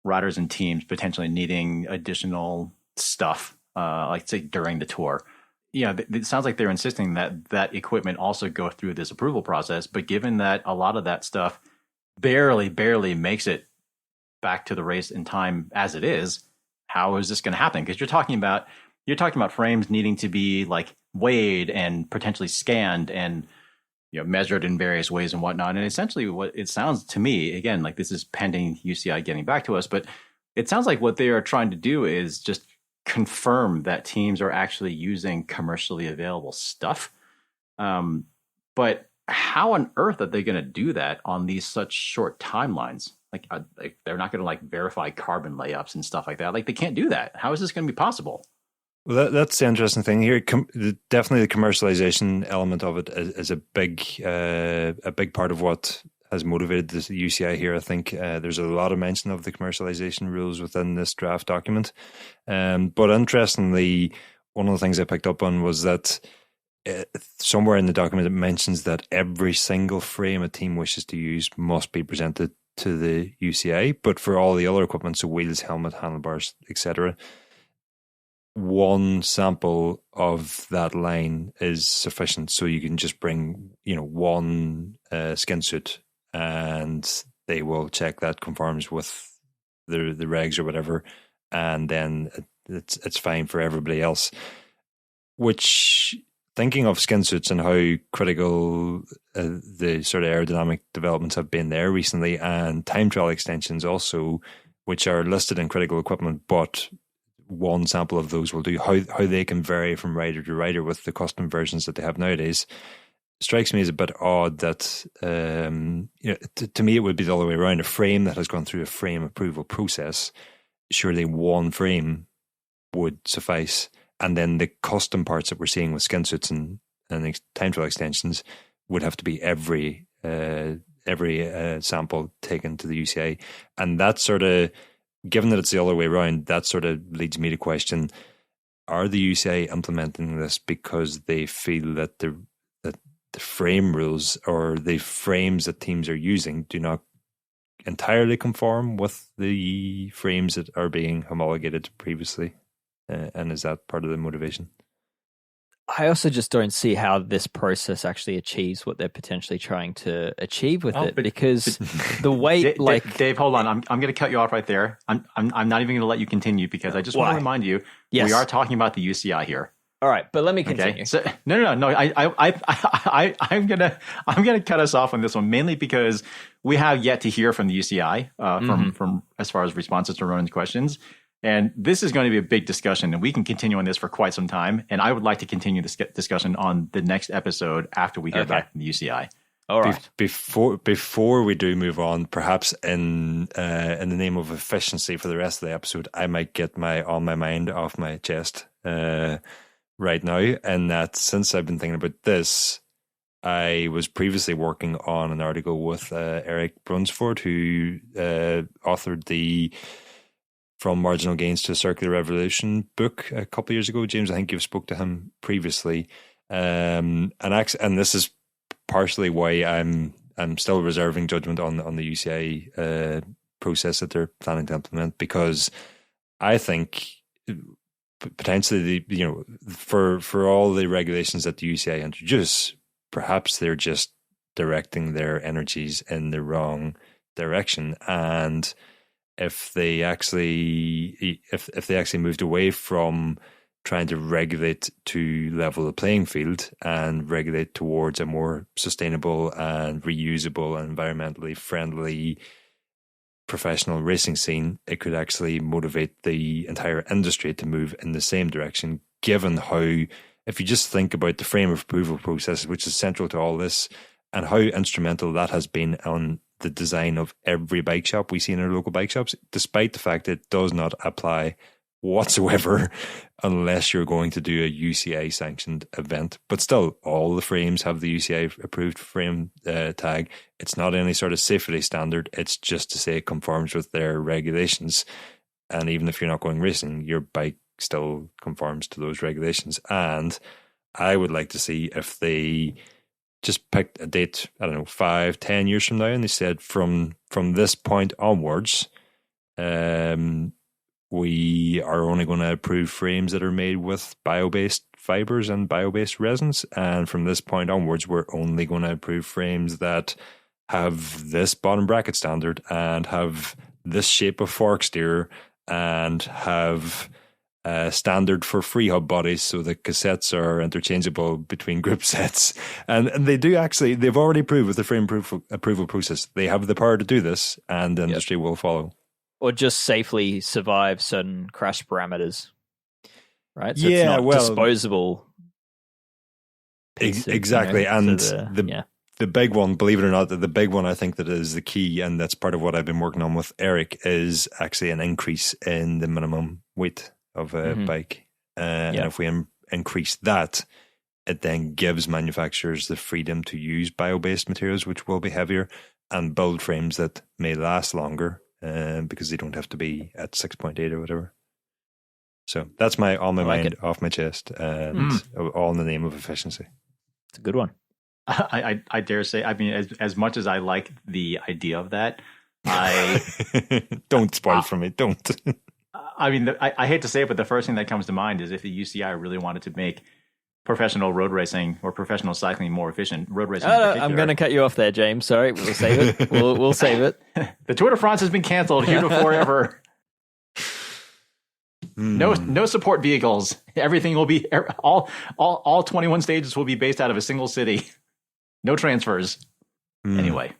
riders and teams potentially needing additional stuff, like say during the tour, it sounds like they're insisting that equipment also go through this approval process. But given that a lot of that stuff barely makes it back to the race in time as it is, how is this going to happen? Because you're talking about frames needing to be like weighed and potentially scanned and measured in various ways and whatnot. And essentially what it sounds to me, again, like this is pending UCI getting back to us, but it sounds like what they are trying to do is just confirm that teams are actually using commercially available stuff. But how on earth are they going to do that on these such short timelines? Like they're not going to like verify carbon layups and stuff like that. Like they can't do that. How is this going to be possible? Well, that's the interesting thing here. Definitely the commercialization element of it is a big part of what has motivated the UCI here. I think there's a lot of mention of the commercialization rules within this draft document. But interestingly, one of the things I picked up on was that somewhere in the document it mentions that every single frame a team wishes to use must be presented to the UCI, but for all the other equipment, so wheels, helmet, handlebars, etc., one sample of that line is sufficient. So you can just bring one skin suit and they will check that conforms with the regs or whatever, and then it's fine for everybody else. Which, thinking of skin suits and how critical the sort of aerodynamic developments have been there recently, and time trial extensions also, which are listed in critical equipment, but one sample of those will do, how they can vary from rider to rider with the custom versions that they have nowadays, strikes me as a bit odd that, to me it would be the other way around. A frame that has gone through a frame approval process, surely one frame would suffice. and then the custom parts that we're seeing with skin suits and time trial extensions would have to be every sample taken to the UCI. And that sort of, given that it's the other way around, that sort of leads me to question, are the UCI implementing this because they feel that the frame rules or the frames that teams are using do not entirely conform with the frames that are being homologated previously? And is that part of the motivation? I also just don't see how this process actually achieves what they're potentially trying to achieve with it, because the way, Dave, hold on, I'm going to cut you off right there. I'm not even going to let you continue, because I just want to remind you, we are talking about the UCI here. All right, but let me continue. Okay? So, no. I'm gonna cut us off on this one, mainly because we have yet to hear from the UCI from as far as responses to Ronan's questions. And this is going to be a big discussion, and we can continue on this for quite some time. And I would like to continue this discussion on the next episode after we hear back from the UCI. All right. Before we do move on, perhaps in the name of efficiency for the rest of the episode, I might get my mind off my chest right now. And that since I've been thinking about this, I was previously working on an article with Eric Brunsford, who authored the From Marginal Gains to a Circular Revolution book a couple of years ago. James, I think you've spoke to him previously, and this is partially why I'm still reserving judgment on the UCI process that they're planning to implement, because I think potentially for all the regulations that the UCI introduce, perhaps they're just directing their energies in the wrong direction. And if they actually moved away from trying to regulate to level the playing field and regulate towards a more sustainable and reusable and environmentally friendly professional racing scene, it could actually motivate the entire industry to move in the same direction, given how, if you just think about the frame of approval process, which is central to all this, and how instrumental that has been on the design of every bike shop we see in our local bike shops, despite the fact it does not apply whatsoever unless you're going to do a UCI sanctioned event. But still, all the frames have the UCI approved frame tag. It's not any sort of safety standard. It's just to say it conforms with their regulations. And even if you're not going racing, your bike still conforms to those regulations. And I would like to see if they just picked a date, 5-10 years from now, and they said from this point onwards, we are only going to approve frames that are made with bio-based fibers and bio-based resins, and from this point onwards, we're only going to approve frames that have this bottom bracket standard and have this shape of fork steer and have standard for free hub bodies, so the cassettes are interchangeable between group sets. And they've already proved with the frame approval process, they have the power to do this, and the industry will follow. Or just safely survive certain crash parameters, right? So it's not disposable. Exactly. And the big one, believe it or not, the big one I think that is the key, and that's part of what I've been working on with Eric, is actually an increase in the minimum weight of a bike. And if we increase that, it then gives manufacturers the freedom to use bio-based materials, which will be heavier, and build frames that may last longer, because they don't have to be at 6.8 or whatever. So that's my on my mind, off my chest, and all in the name of efficiency. It's a good one. I dare say, I mean, as much as I like the idea of that, I don't spoil for me. Don't. I mean, I hate to say it, but the first thing that comes to mind is if the UCI really wanted to make professional road racing or professional cycling more efficient, road racing. I'm going to cut you off there, James. Sorry, we'll save it. We'll save it. The Tour de France has been canceled here forever. No support vehicles. Everything will be all 21 stages will be based out of a single city. No transfers. Anyway.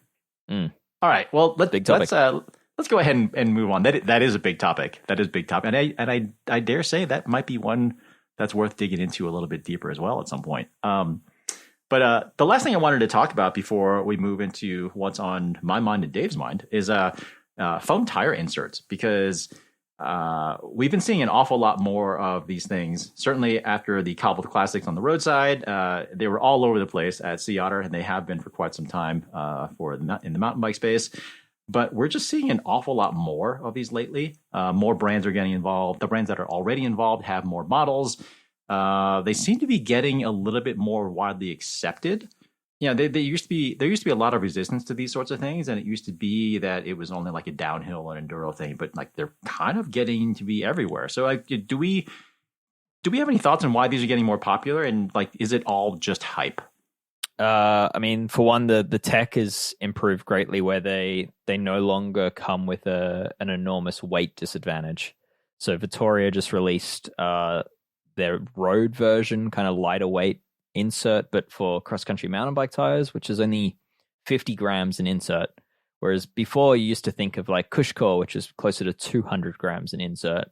All right. Well, let's go ahead and move on. That is a big topic. That is a big topic. And I dare say that might be one that's worth digging into a little bit deeper as well at some point. But the last thing I wanted to talk about before we move into what's on my mind and Dave's mind is foam tire inserts, because we've been seeing an awful lot more of these things. Certainly after the cobbled classics on the roadside, they were all over the place at Sea Otter, and they have been for quite some time in the mountain bike space. But we're just seeing an awful lot more of these lately. More brands are getting involved. The brands that are already involved have more models. They seem to be getting a little bit more widely accepted. There used to be a lot of resistance to these sorts of things, and it used to be that it was only like a downhill and enduro thing, but like they're kind of getting to be everywhere. So like, do we have any thoughts on why these are getting more popular, and like, is it all just hype? I mean, for one, the tech has improved greatly where they no longer come with an enormous weight disadvantage. So Vittoria just released their road version, kind of lighter weight insert, but for cross-country mountain bike tires, which is only 50 grams an insert. Whereas before you used to think of like Cushcore, which is closer to 200 grams an insert.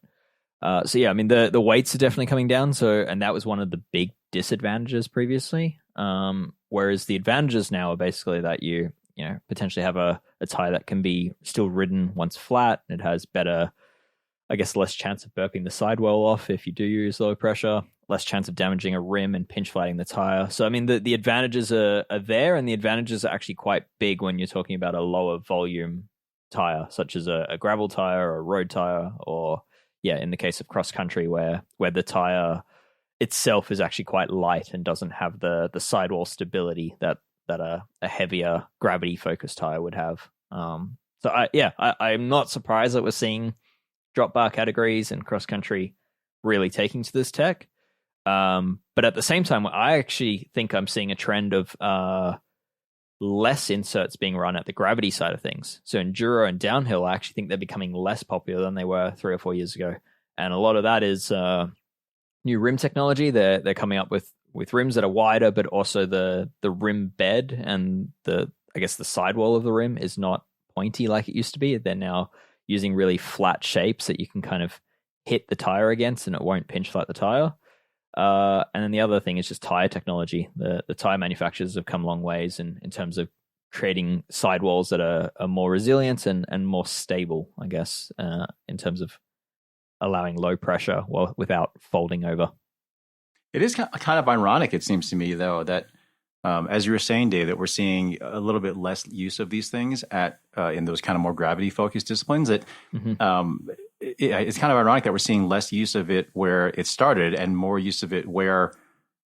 So yeah, I mean, the weights are definitely coming down. And that was one of the big disadvantages previously. Whereas the advantages now are basically that you potentially have a tire that can be still ridden once flat. It has better, I guess, less chance of burping the sidewall off if you do use low pressure, less chance of damaging a rim and pinch flatting the tire. So, I mean, the advantages are there, and the advantages are actually quite big when you're talking about a lower volume tire, such as a gravel tire or a road tire, or, in the case of cross country, where the tire itself is actually quite light and doesn't have the sidewall stability that a heavier gravity focused tire would have. I'm not surprised that we're seeing drop bar categories and cross country really taking to this tech. But at the same time, I actually think I'm seeing a trend of less inserts being run at the gravity side of things. So enduro and downhill, I actually think they're becoming less popular than they were 3 or 4 years ago. And a lot of that is new rim technology. They're coming up with rims that are wider, but also the rim bed and the sidewall of the rim is not pointy like it used to be. They're now using really flat shapes that you can kind of hit the tire against and it won't pinch flat the tire. And then the other thing is just tire technology. The tire manufacturers have come long ways in terms of creating sidewalls that are more resilient and more stable, I guess, in terms of allowing low pressure without folding over. It is kind of ironic, it seems to me, though, that as you were saying, Dave, that we're seeing a little bit less use of these things in those kind of more gravity-focused disciplines. That it's kind of ironic that we're seeing less use of it where it started and more use of it where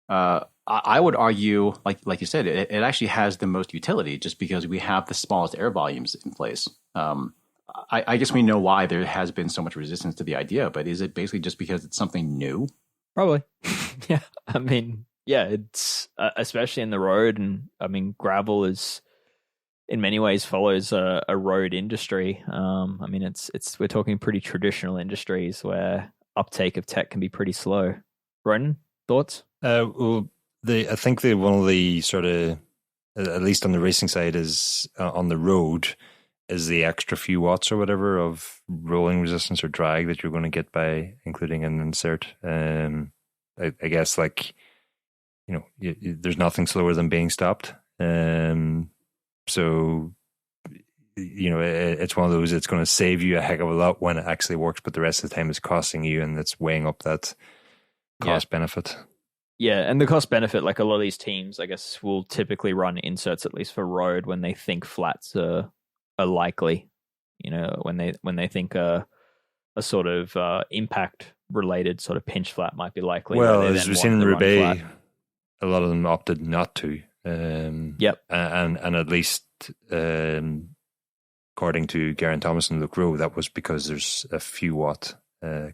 I would argue, like you said, it actually has the most utility just because we have the smallest air volumes in place. I guess we know why there has been so much resistance to the idea, but is it basically just because it's something new? Probably. Yeah. I mean, yeah, it's especially in the road. And I mean, gravel is in many ways follows a road industry. I mean, we're talking pretty traditional industries where uptake of tech can be pretty slow. Ronan, thoughts? Well, I think one of the sort of, at least on the racing side, is on the road, is the extra few watts or whatever of rolling resistance or drag that you're going to get by including an insert. I guess, like, there's nothing slower than being stopped. So, it's one of those, it's going to save you a heck of a lot when it actually works, but the rest of the time it's costing you, and it's weighing up that cost benefit. Yeah, and the cost benefit, like a lot of these teams, I guess, will typically run inserts, at least for road, when they think flats are likely. When they think a sort of impact related sort of pinch flat might be likely. Well, as we've seen in Roubaix, a lot of them opted not to. Yep. And at least according to Geraint Thomas and Luke Rowe, that was because there's a few watt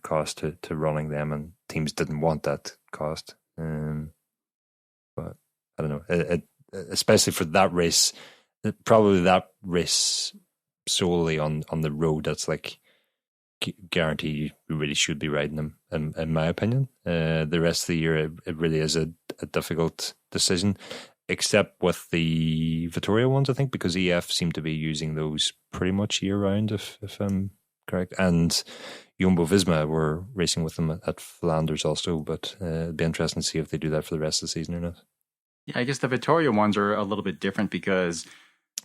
cost to running them, and teams didn't want that cost. But I don't know, especially for that race, probably that race solely on the road, that's like guarantee you really should be riding them, in my opinion. The rest of the year, it really is a difficult decision, except with the Vittoria ones, I think, because EF seem to be using those pretty much year round, if I'm correct. And Jumbo-Visma were racing with them at Flanders also, but it'd be interesting to see if they do that for the rest of the season or not. Yeah, I guess the Vittoria ones are a little bit different because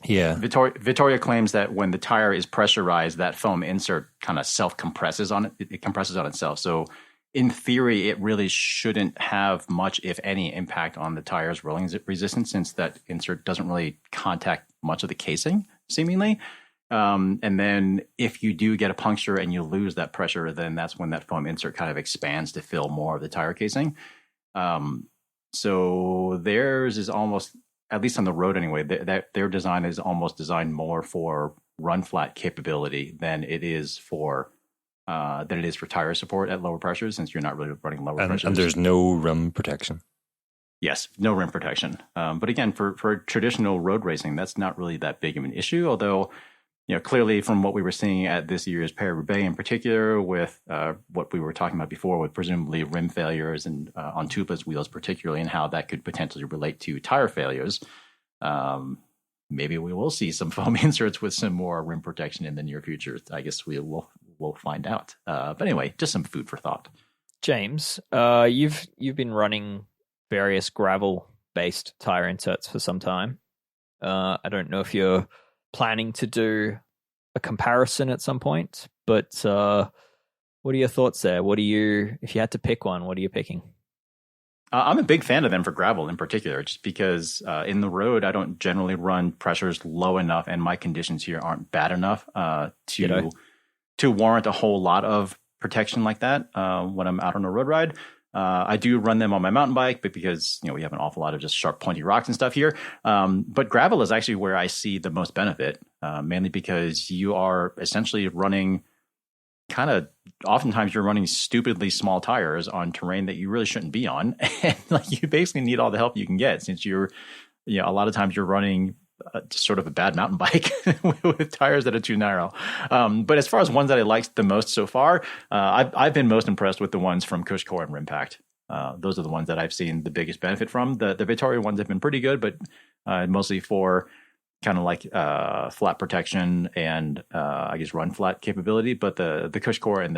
Yeah. Vittoria claims that when the tire is pressurized, that foam insert kind of self-compresses on it. It compresses on itself. So in theory, it really shouldn't have much, if any, impact on the tire's rolling resistance, since that insert doesn't really contact much of the casing, seemingly. And then if you do get a puncture and you lose that pressure, then that's when that foam insert kind of expands to fill more of the tire casing. So theirs is almost, at least on the road anyway, their design is almost designed more for run flat capability than it is for tire support at lower pressures, since you're not really running lower pressures. And there's no rim protection. Yes, no rim protection. But again, for traditional road racing, that's not really that big of an issue. Although, clearly from what we were seeing at this year's Paris-Roubaix in particular, with what we were talking about before, with presumably rim failures and on tubeless wheels particularly, and how that could potentially relate to tire failures. Maybe we will see some foam inserts with some more rim protection in the near future. I guess we'll find out. But anyway, just some food for thought. James, you've been running various gravel-based tire inserts for some time. I don't know if you're planning to do a comparison at some point, but what are your thoughts there? If you had to pick one, what are you picking? I'm a big fan of them for gravel in particular, just because in the road, I don't generally run pressures low enough, and my conditions here aren't bad enough to warrant a whole lot of protection like that when I'm out on a road ride. I do run them on my mountain bike, but because we have an awful lot of just sharp, pointy rocks and stuff here. But gravel is actually where I see the most benefit, mainly because you are essentially running oftentimes you're running stupidly small tires on terrain that you really shouldn't be on. And you basically need all the help you can get, since a lot of times you're running sort of a bad mountain bike with tires that are too narrow. But as far as ones that I liked the most so far, I've been most impressed with the ones from Cushcore and Rimpact. Those are the ones that I've seen the biggest benefit from. The Vittoria ones have been pretty good, but mostly for kind of like flat protection and I guess run flat capability. But the Cushcore and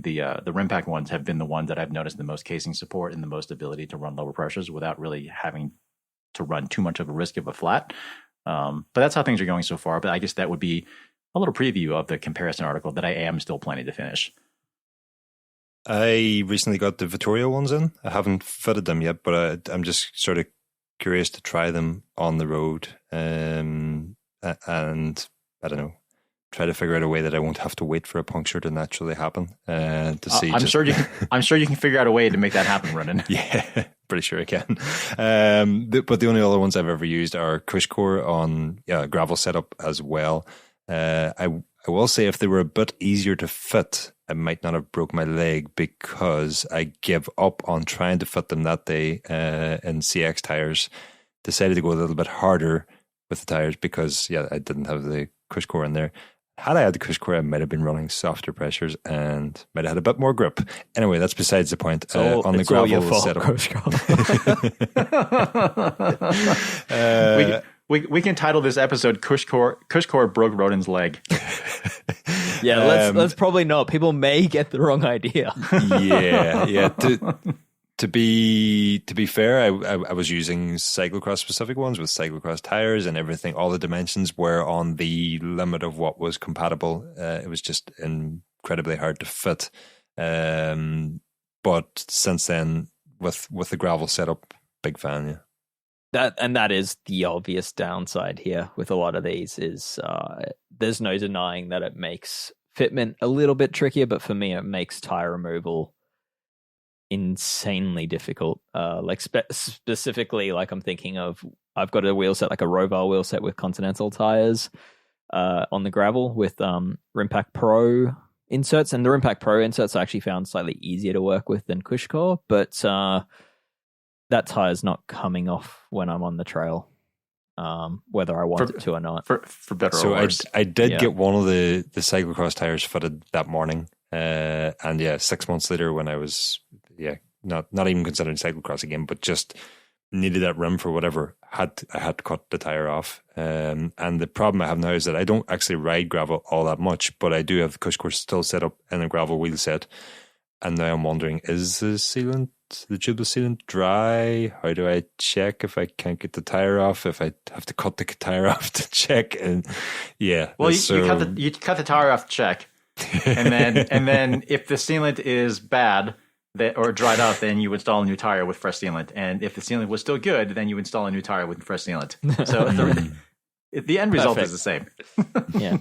the Rimpact ones have been the ones that I've noticed the most casing support and the most ability to run lower pressures without really having to run too much of a risk of a flat. But that's how things are going so far. But I guess that would be a little preview of the comparison article that I am still planning to finish. I recently got the Vittoria ones in. I haven't fitted them yet, but I'm just sort of curious to try them on the road. And I don't know, try to figure out a way that I won't have to wait for a puncture to naturally happen. To see, I'm sure you can figure out a way to make that happen, Ronan. Yeah, pretty sure I can. But the only other ones I've ever used are Cushcore on gravel setup as well. I will say if they were a bit easier to fit, I might not have broke my leg, because I gave up on trying to fit them that day in CX tires. Decided to go a little bit harder with the tires because I didn't have the Cushcore in there. Had I had the Cushcore, I might have been running softer pressures and might have had a bit more grip. Anyway, that's besides the point. On the gravel setup. We can title this episode Cushcore broke Rodin's leg. Yeah, let's probably not. People may get the wrong idea. Yeah. To be fair, I was using cyclocross specific ones with cyclocross tires and everything. All the dimensions were on the limit of what was compatible. It was just incredibly hard to fit. But since then, with the gravel setup, big fan. Yeah. That is the obvious downside here with a lot of these is there's no denying that it makes fitment a little bit trickier, but for me it makes tire removal insanely difficult. Specifically, like I'm thinking of, I've got a wheel set, like a Roval wheel set with Continental tires on the gravel with Rimpact Pro inserts, and the Rimpact Pro inserts I actually found slightly easier to work with than Cushcore, but that tire's not coming off when I'm on the trail, whether I want it to or not. For better or worse. So I did get one of the cyclocross tires fitted that morning, and 6 months later, when I was not even considering cyclocross again, but just needed that rim for whatever, I had to cut the tire off. And the problem I have now is that I don't actually ride gravel all that much, but I do have the Cushcore still set up in a gravel wheel set. And now I'm wondering, is the sealant the tubeless sealant dry? How do I check if I can't get the tire off? If I have to cut the tire off to check? And yeah, well, you cut the tire off to check, and then if the sealant is bad or dried out, then you install a new tire with fresh sealant. And if the sealant was still good, then you install a new tire with fresh sealant. So the end result is the same. Yeah.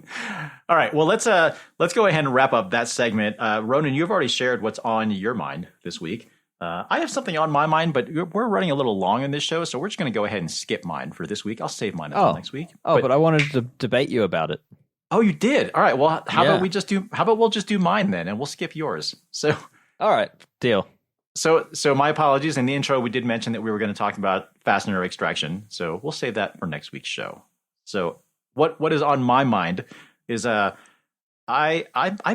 All right. Well, let's go ahead and wrap up that segment. Ronan, you've already shared what's on your mind this week. I have something on my mind, but we're running a little long in this show, so we're just going to go ahead and skip mine for this week. I'll save mine until next week. But I wanted to debate you about it. Oh, you did? All right. Well, how about we'll just do mine then, and we'll skip yours. So, all right, deal. So my apologies. In the intro, we did mention that we were going to talk about fastener extraction, so we'll save that for next week's show. So what is on my mind is I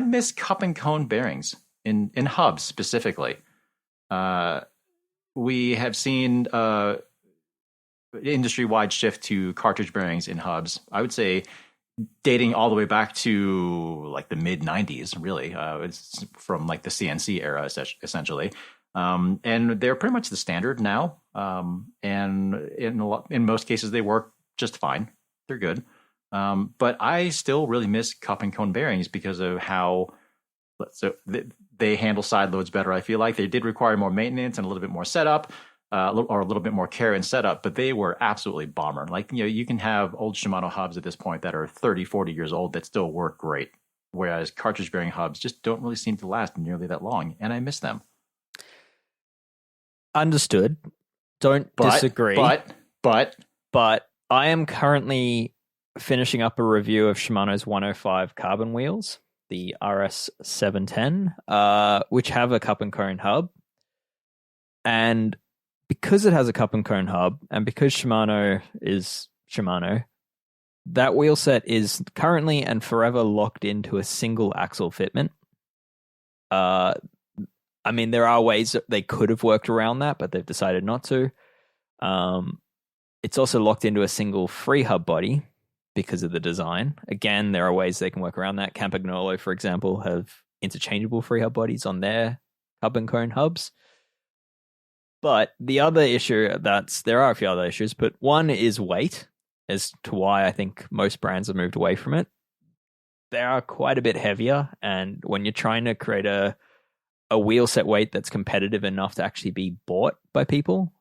miss cup and cone bearings in hubs specifically. We have seen industry-wide shift to cartridge bearings in hubs. I would say dating all the way back to like the mid 90s, really. It's from like the CNC era, essentially. And they're pretty much the standard now. And in most cases, they work just fine. They're good. But I still really miss cup and cone bearings because of how they handle side loads better. I feel like they did require more maintenance and a little bit more setup, or a little bit more care and setup, but they were absolutely bomber. Like, you can have old Shimano hubs at this point that are 30, 40 years old that still work great. Whereas cartridge bearing hubs just don't really seem to last nearly that long. And I miss them. Understood. Don't disagree. But I am currently finishing up a review of Shimano's 105 carbon wheels, the RS 710, which have a cup and cone hub. And because it has a cup and cone hub, and because Shimano is Shimano, that wheel set is currently and forever locked into a single axle fitment. I mean, there are ways that they could have worked around that, but they've decided not to. It's also locked into a single free hub body because of the design. Again, there are ways they can work around that. Campagnolo, for example, have interchangeable free hub bodies on their hub and cone hubs. But the other issue there are a few other issues, but one is weight, as to why I think most brands have moved away from it. They are quite a bit heavier, and when you're trying to create a wheel set weight that's competitive enough to actually be bought by people,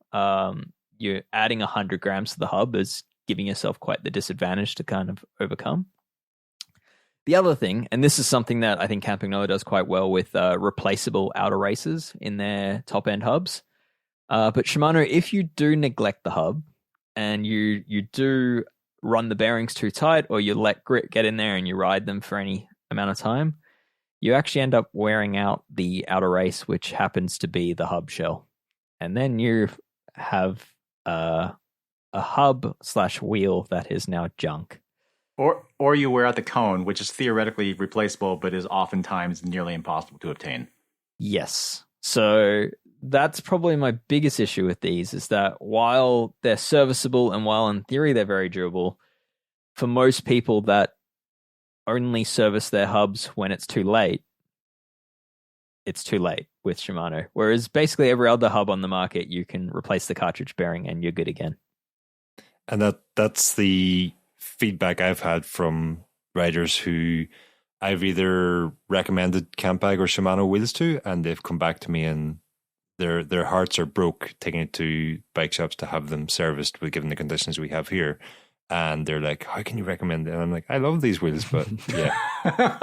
you're adding 100 grams to the hub is giving yourself quite the disadvantage to kind of overcome. The other thing, and this is something that I think Campagnolo does quite well with replaceable outer races in their top-end hubs. But Shimano, if you do neglect the hub and you do run the bearings too tight, or you let grit get in there and you ride them for any amount of time, you actually end up wearing out the outer race, which happens to be the hub shell. And then you have a hub/wheel that is now junk. Or you wear out the cone, which is theoretically replaceable, but is oftentimes nearly impossible to obtain. Yes. So that's probably my biggest issue with these, is that while they're serviceable and while in theory they're very durable, for most people that only service their hubs when it's too late with Shimano. Whereas basically every other hub on the market, you can replace the cartridge bearing and you're good again. And that's the feedback I've had from riders who I've either recommended Campag or Shimano wheels to, and they've come back to me and their hearts are broke taking it to bike shops to have them serviced, given the conditions we have here. And they're like, how can you recommend it? And I'm like, I love these wheels, but yeah.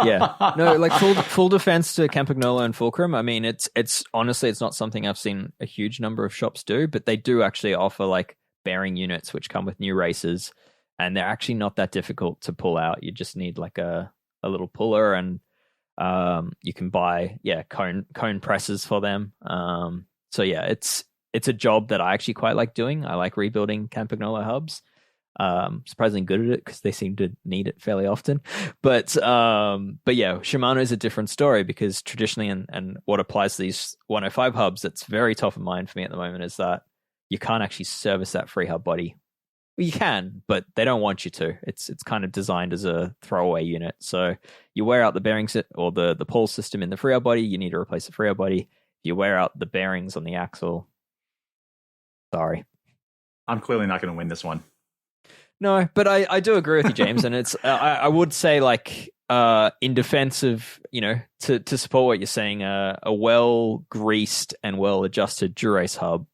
Yeah. No, like full defense to Campagnolo and Fulcrum. I mean, it's honestly, it's not something I've seen a huge number of shops do, but they do actually offer like bearing units, which come with new races. And they're actually not that difficult to pull out. You just need like a little puller, and you can buy, cone presses for them. So yeah, it's a job that I actually quite like doing. I like rebuilding Campagnolo hubs. Surprisingly good at it because they seem to need it fairly often. But yeah, Shimano is a different story, because traditionally, and what applies to these 105 hubs that's very top of mind for me at the moment is that you can't actually service that free hub body. Well, you can, but they don't want you to. It's kind of designed as a throwaway unit. So you wear out the bearings or the pull system in the free hub body, you need to replace the free hub body. you wear out the bearings on the axle, sorry. I'm clearly not going to win this one. No, but I do agree with you, James, and it's I would say, like, in defense of, to support what you're saying, a well greased and well adjusted Dura-Ace hub,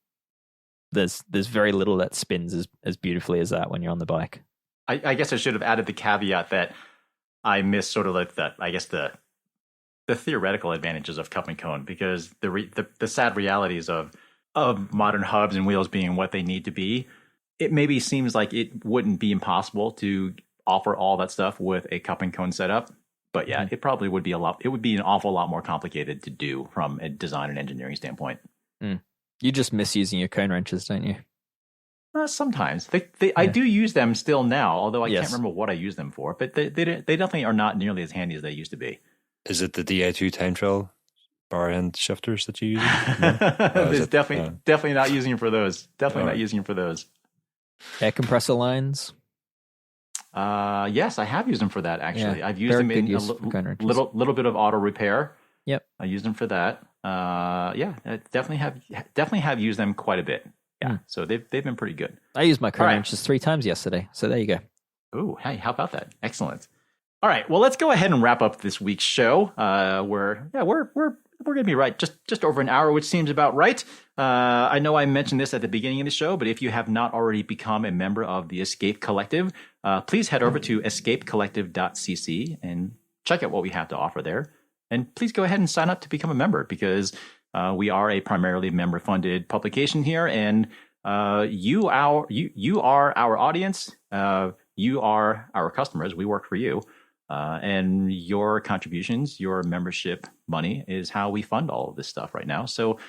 there's very little that spins as beautifully as that when you're on the bike. I guess I should have added the caveat that I miss sort of like the theoretical advantages of cup and cone, because the sad realities of modern hubs and wheels being what they need to be, it maybe seems like it wouldn't be impossible to offer all that stuff with a cup and cone setup. But yeah, it probably would be it would be an awful lot more complicated to do from a design and engineering standpoint. You just miss using your cone wrenches, don't you? Sometimes I do use them still now, although I can't remember what I use them for. But they definitely are not nearly as handy as they used to be. Is it the DI2 time trial bar end shifters that you use? There's definitely not using them for those. Definitely not using them for those. Air compressor lines. Yes, I have used them for that. Actually, Yeah, I've used them in a little bit of auto repair. Yep, I used them for that. I definitely have used them quite a bit. Yeah, so they've been pretty good. I used my cone wrenches 3 times yesterday, so there you go. Ooh, hey, how about that? Excellent. All right, well, let's go ahead and wrap up this week's show. We're going to be right just over an hour, which seems about right. I know I mentioned this at the beginning of the show, but if you have not already become a member of the Escape Collective, please head over to escapecollective.cc and check out what we have to offer there. And please go ahead and sign up to become a member, because we are a primarily member-funded publication here, and you are our audience. You are our customers. We work for you. And your contributions, your membership money is how we fund all of this stuff right now. So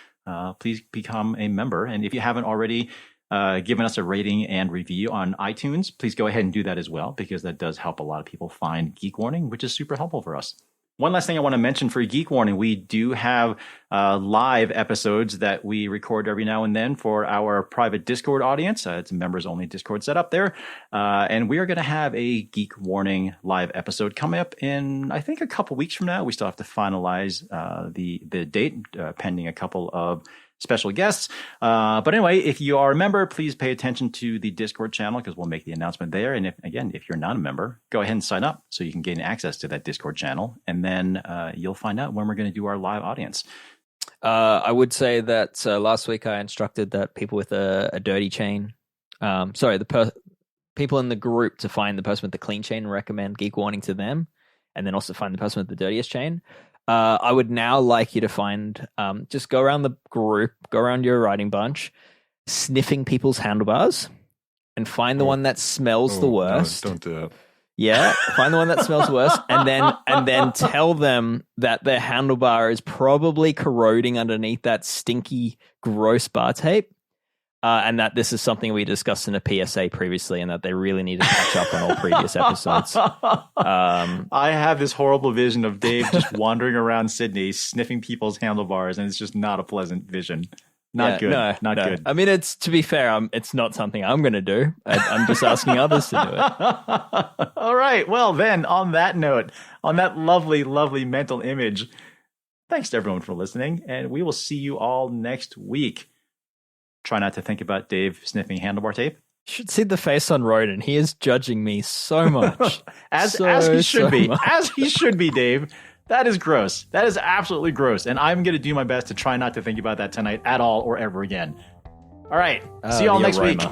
please become a member. And if you haven't already given us a rating and review on iTunes, please go ahead and do that as well, because that does help a lot of people find Geek Warning, which is super helpful for us. One last thing I want to mention for Geek Warning, we do have live episodes that we record every now and then for our private Discord audience. It's a members-only Discord set up there. And we are going to have a Geek Warning live episode coming up in, I think, a couple weeks from now. We still have to finalize the date, pending a couple of special guests. But anyway, if you are a member, please pay attention to the Discord channel, because we'll make the announcement there. And if you're not a member, go ahead and sign up so you can gain access to that Discord channel. And then you'll find out when we're going to do our live audience. I would say that last week I instructed that people with a dirty chain, people in the group, to find the person with the clean chain and recommend Geek Warning to them, and then also find the person with the dirtiest chain. I would now like you to find, just go around the group, go around your riding bunch, sniffing people's handlebars, and find the one that smells the worst. No, don't do that. Yeah, find the one that smells worst, and then tell them that their handlebar is probably corroding underneath that stinky, gross bar tape. And that this is something we discussed in a PSA previously, and that they really need to catch up on all previous episodes. I have this horrible vision of Dave just wandering around Sydney, sniffing people's handlebars, and it's just not a pleasant vision. Not good. Good. I mean, to be fair, it's not something I'm going to do. I'm just asking others to do it. All right. Well, then, on that note, on that lovely, lovely mental image, thanks to everyone for listening, and we will see you all next week. Try not to think about Dave sniffing handlebar tape. You should see the face on Roden. He is judging me so much. as he should be. As he should be, Dave. That is gross. That is absolutely gross. And I'm going to do my best to try not to think about that tonight at all or ever again. All right. See you all next week.